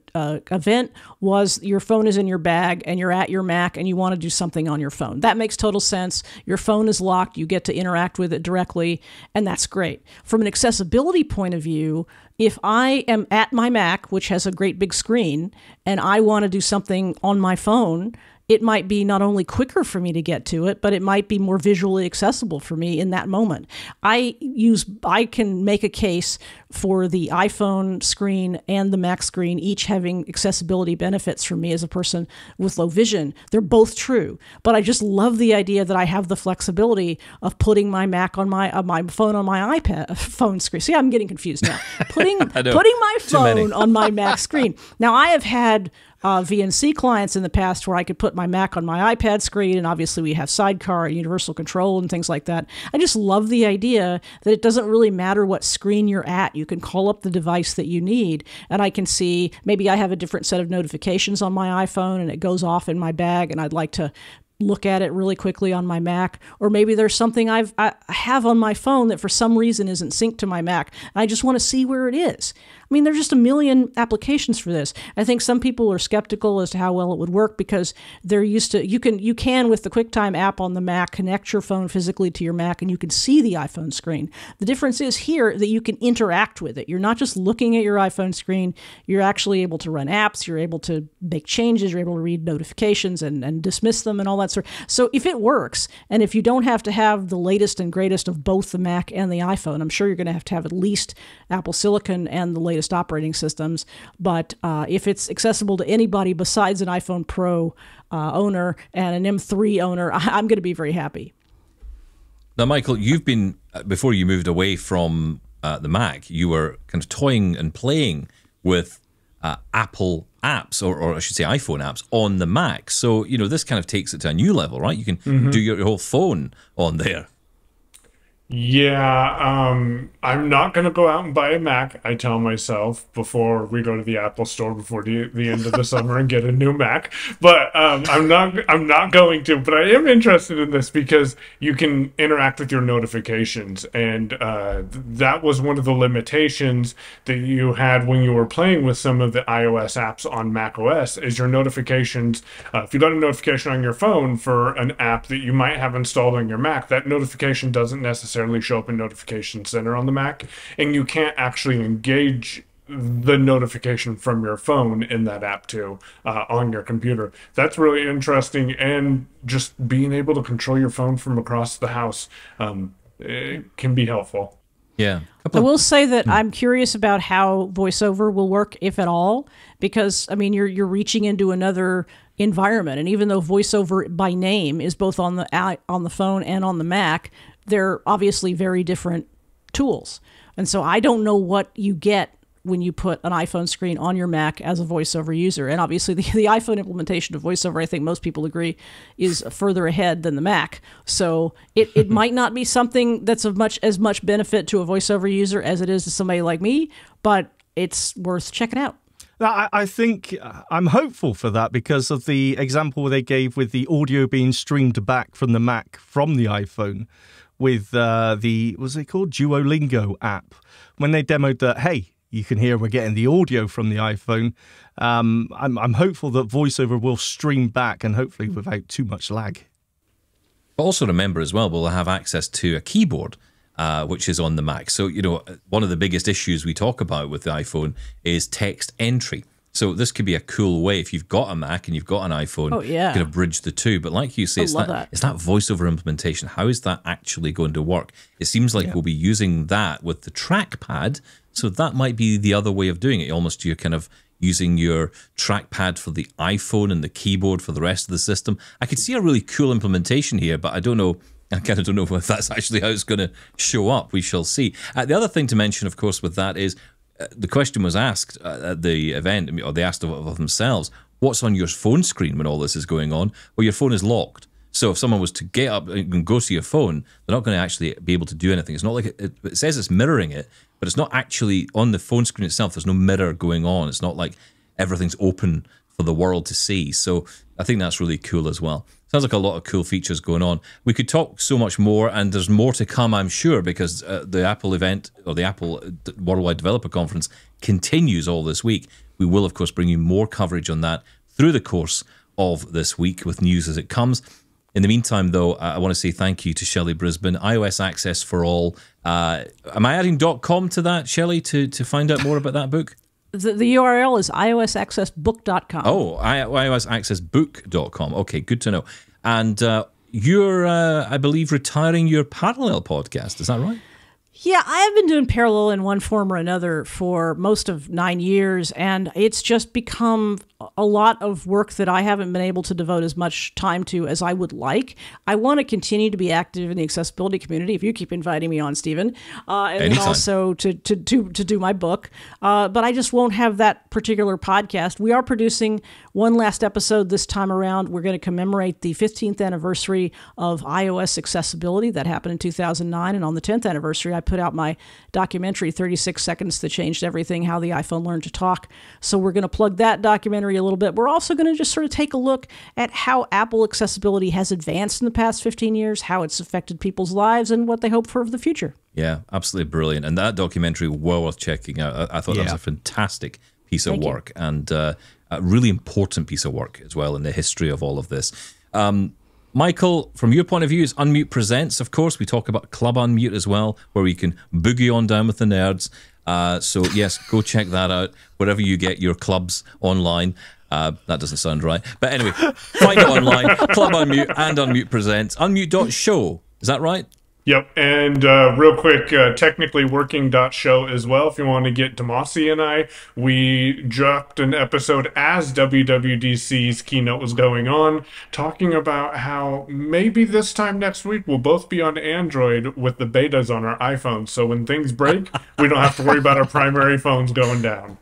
event was your phone is in your bag and you're at your Mac and you want to do something on your phone. That makes total sense. Your phone is locked. You get to interact with it directly, and that's great. From an accessibility point of view, if I am at my Mac, which has a great big screen, and I want to do something on my phone, it might be not only quicker for me to get to it, but it might be more visually accessible for me in that moment. I can make a case for the iPhone screen and the Mac screen each having accessibility benefits for me as a person with low vision. They're both true, but I just love the idea that I have the flexibility of putting my Mac on my phone on my iPad phone screen. See, I'm getting confused now. Putting my phone on my Mac screen. Now, I have had VNC clients in the past where I could put my Mac on my iPad screen, and obviously we have Sidecar and Universal Control and things like that. I just love the idea that it doesn't really matter what screen you're at. You can call up the device that you need, and I can see maybe I have a different set of notifications on my iPhone and it goes off in my bag and I'd like to look at it really quickly on my Mac, or maybe there's something I have on my phone that for some reason isn't synced to my Mac, and I just want to see where it is. I mean, there's just a million applications for this. I think some people are skeptical as to how well it would work because they're used to, you can with the QuickTime app on the Mac, connect your phone physically to your Mac and you can see the iPhone screen. The difference is here that you can interact with it. You're not just looking at your iPhone screen, you're actually able to run apps, you're able to make changes, you're able to read notifications and dismiss them and all that sort. So if it works, and if you don't have to have the latest and greatest of both the Mac and the iPhone, I'm sure you're going to have at least Apple Silicon and the latest operating systems. But if it's accessible to anybody besides an iPhone Pro owner and an M3 owner, I'm going to be very happy. Now, Michael, you've been, before you moved away from the Mac, you were kind of toying and playing with Apple apps, or I should say iPhone apps on the Mac. So, you know, this kind of takes it to a new level, right? You can do your whole phone on there. Yeah, I'm not going to go out and buy a Mac, I tell myself, before we go to the Apple store before the end of the summer and get a new Mac. But I'm not going to. But I am interested in this because you can interact with your notifications. And that was one of the limitations that you had when you were playing with some of the iOS apps on macOS, is your notifications. If you got a notification on your phone for an app that you might have installed on your Mac, that notification doesn't necessarily show up in Notification Center on the Mac, and you can't actually engage the notification from your phone in that app too on your computer. That's really interesting, and just being able to control your phone from across the house it can be helpful. Yeah. I will say that I'm curious about how VoiceOver will work, if at all, because I mean you're reaching into another environment, and even though VoiceOver by name is both on the phone and on the Mac, they're obviously very different tools. And so I don't know what you get when you put an iPhone screen on your Mac as a VoiceOver user. And obviously the iPhone implementation of VoiceOver, I think most people agree, is further ahead than the Mac. So it might not be something that's of as much benefit to a VoiceOver user as it is to somebody like me, but it's worth checking out. I think I'm hopeful for that because of the example they gave with the audio being streamed back from the Mac from the iPhone, with what's it called? Duolingo app. When they demoed that, hey, you can hear we're getting the audio from the iPhone. I'm hopeful that VoiceOver will stream back and hopefully without too much lag. But also remember as well, we'll have access to a keyboard, which is on the Mac. So, one of the biggest issues we talk about with the iPhone is text entry. So this could be a cool way if you've got a Mac and you've got an iPhone, kind of bridge the two. But like you say, it's that VoiceOver implementation. How is that actually going to work? It seems like we'll be using that with the trackpad. So that might be the other way of doing it. Almost you're kind of using your trackpad for the iPhone and the keyboard for the rest of the system. I could see a really cool implementation here, but I kind of don't know if that's actually how it's going to show up. We shall see. The other thing to mention, of course, with that is the question was asked at the event, or they asked of themselves, what's on your phone screen when all this is going on? Well, your phone is locked. So if someone was to get up and go to your phone, they're not going to actually be able to do anything. It's not like it says it's mirroring it, but it's not actually on the phone screen itself. There's no mirror going on. It's not like everything's open for the world to see. So I think that's really cool as well. Sounds like a lot of cool features going on. We could talk so much more, and there's more to come, I'm sure, because the Apple event, or the Apple Worldwide Developer Conference, continues all this week. We will, of course, bring you more coverage on that through the course of this week with news as it comes. In the meantime, though, I want to say thank you to Shelly Brisbin, iOS Access for All. Am I adding .com to that, Shelly, to find out more about that book? The URL is iosaccessbook.com. Oh, iosaccessbook.com. Okay, good to know. And you're, I believe, retiring your Parallel podcast. Is that right? Yeah, I have been doing Parallel in one form or another for most of 9 years, and it's just become a lot of work that I haven't been able to devote as much time to as I would like. I want to continue to be active in the accessibility community, if you keep inviting me on, Stephen, and then also to do my book. But I just won't have that particular podcast. We are producing one last episode this time around. We're going to commemorate the 15th anniversary of iOS accessibility. That happened in 2009, and on the 10th anniversary, I put out my documentary, 36 Seconds That Changed Everything, How the iPhone Learned to Talk. So we're going to plug that documentary a little bit. We're also going to just sort of take a look at how Apple accessibility has advanced in the past 15 years, how it's affected people's lives, and what they hope for the future. Yeah, absolutely brilliant. And that documentary, well worth checking out. I thought that was a fantastic piece of work, and a really important piece of work as well in the history of all of this. Michael, from your point of view, is Unmute Presents, of course. We talk about Club Unmute as well, where you can boogie on down with the nerds. So, yes, go check that out wherever you get your clubs online. That doesn't sound right. But anyway, find it online, Club Unmute and Unmute Presents. Unmute.show, is that right? Yep, and real quick, technicallyworking.show as well. If you want to get Demasi and I, we dropped an episode as WWDC's keynote was going on, talking about how maybe this time next week we'll both be on Android with the betas on our iPhones. So when things break, we don't have to worry about our primary phones going down.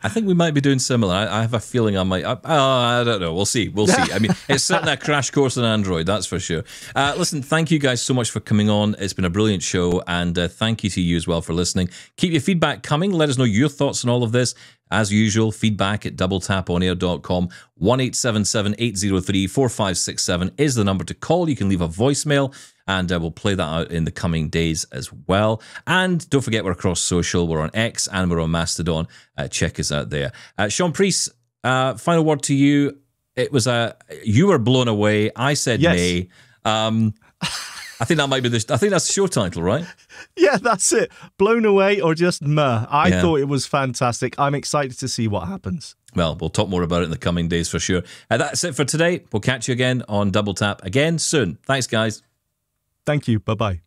I think we might be doing similar. I have a feeling I might. I don't know. We'll see. We'll see. I mean, it's certainly a crash course on Android, that's for sure. Listen, thank you guys so much for coming on. It's been a brilliant show, and thank you to you as well for listening. Keep your feedback coming. Let us know your thoughts on all of this. As usual, feedback at doubletaponair.com. 1-877-803-4567 is the number to call. You can leave a voicemail, and we'll play that out in the coming days as well. And don't forget, we're across social. We're on X and we're on Mastodon. Check us out there. Shaun Priest, final word to you. It was you were blown away. I said nay. I think that might be I think that's the show title, right? Yeah, that's it. Blown away or just meh. I thought it was fantastic. I'm excited to see what happens. Well, we'll talk more about it in the coming days for sure. That's it for today. We'll catch you again on Double Tap again soon. Thanks, guys. Thank you. Bye-bye.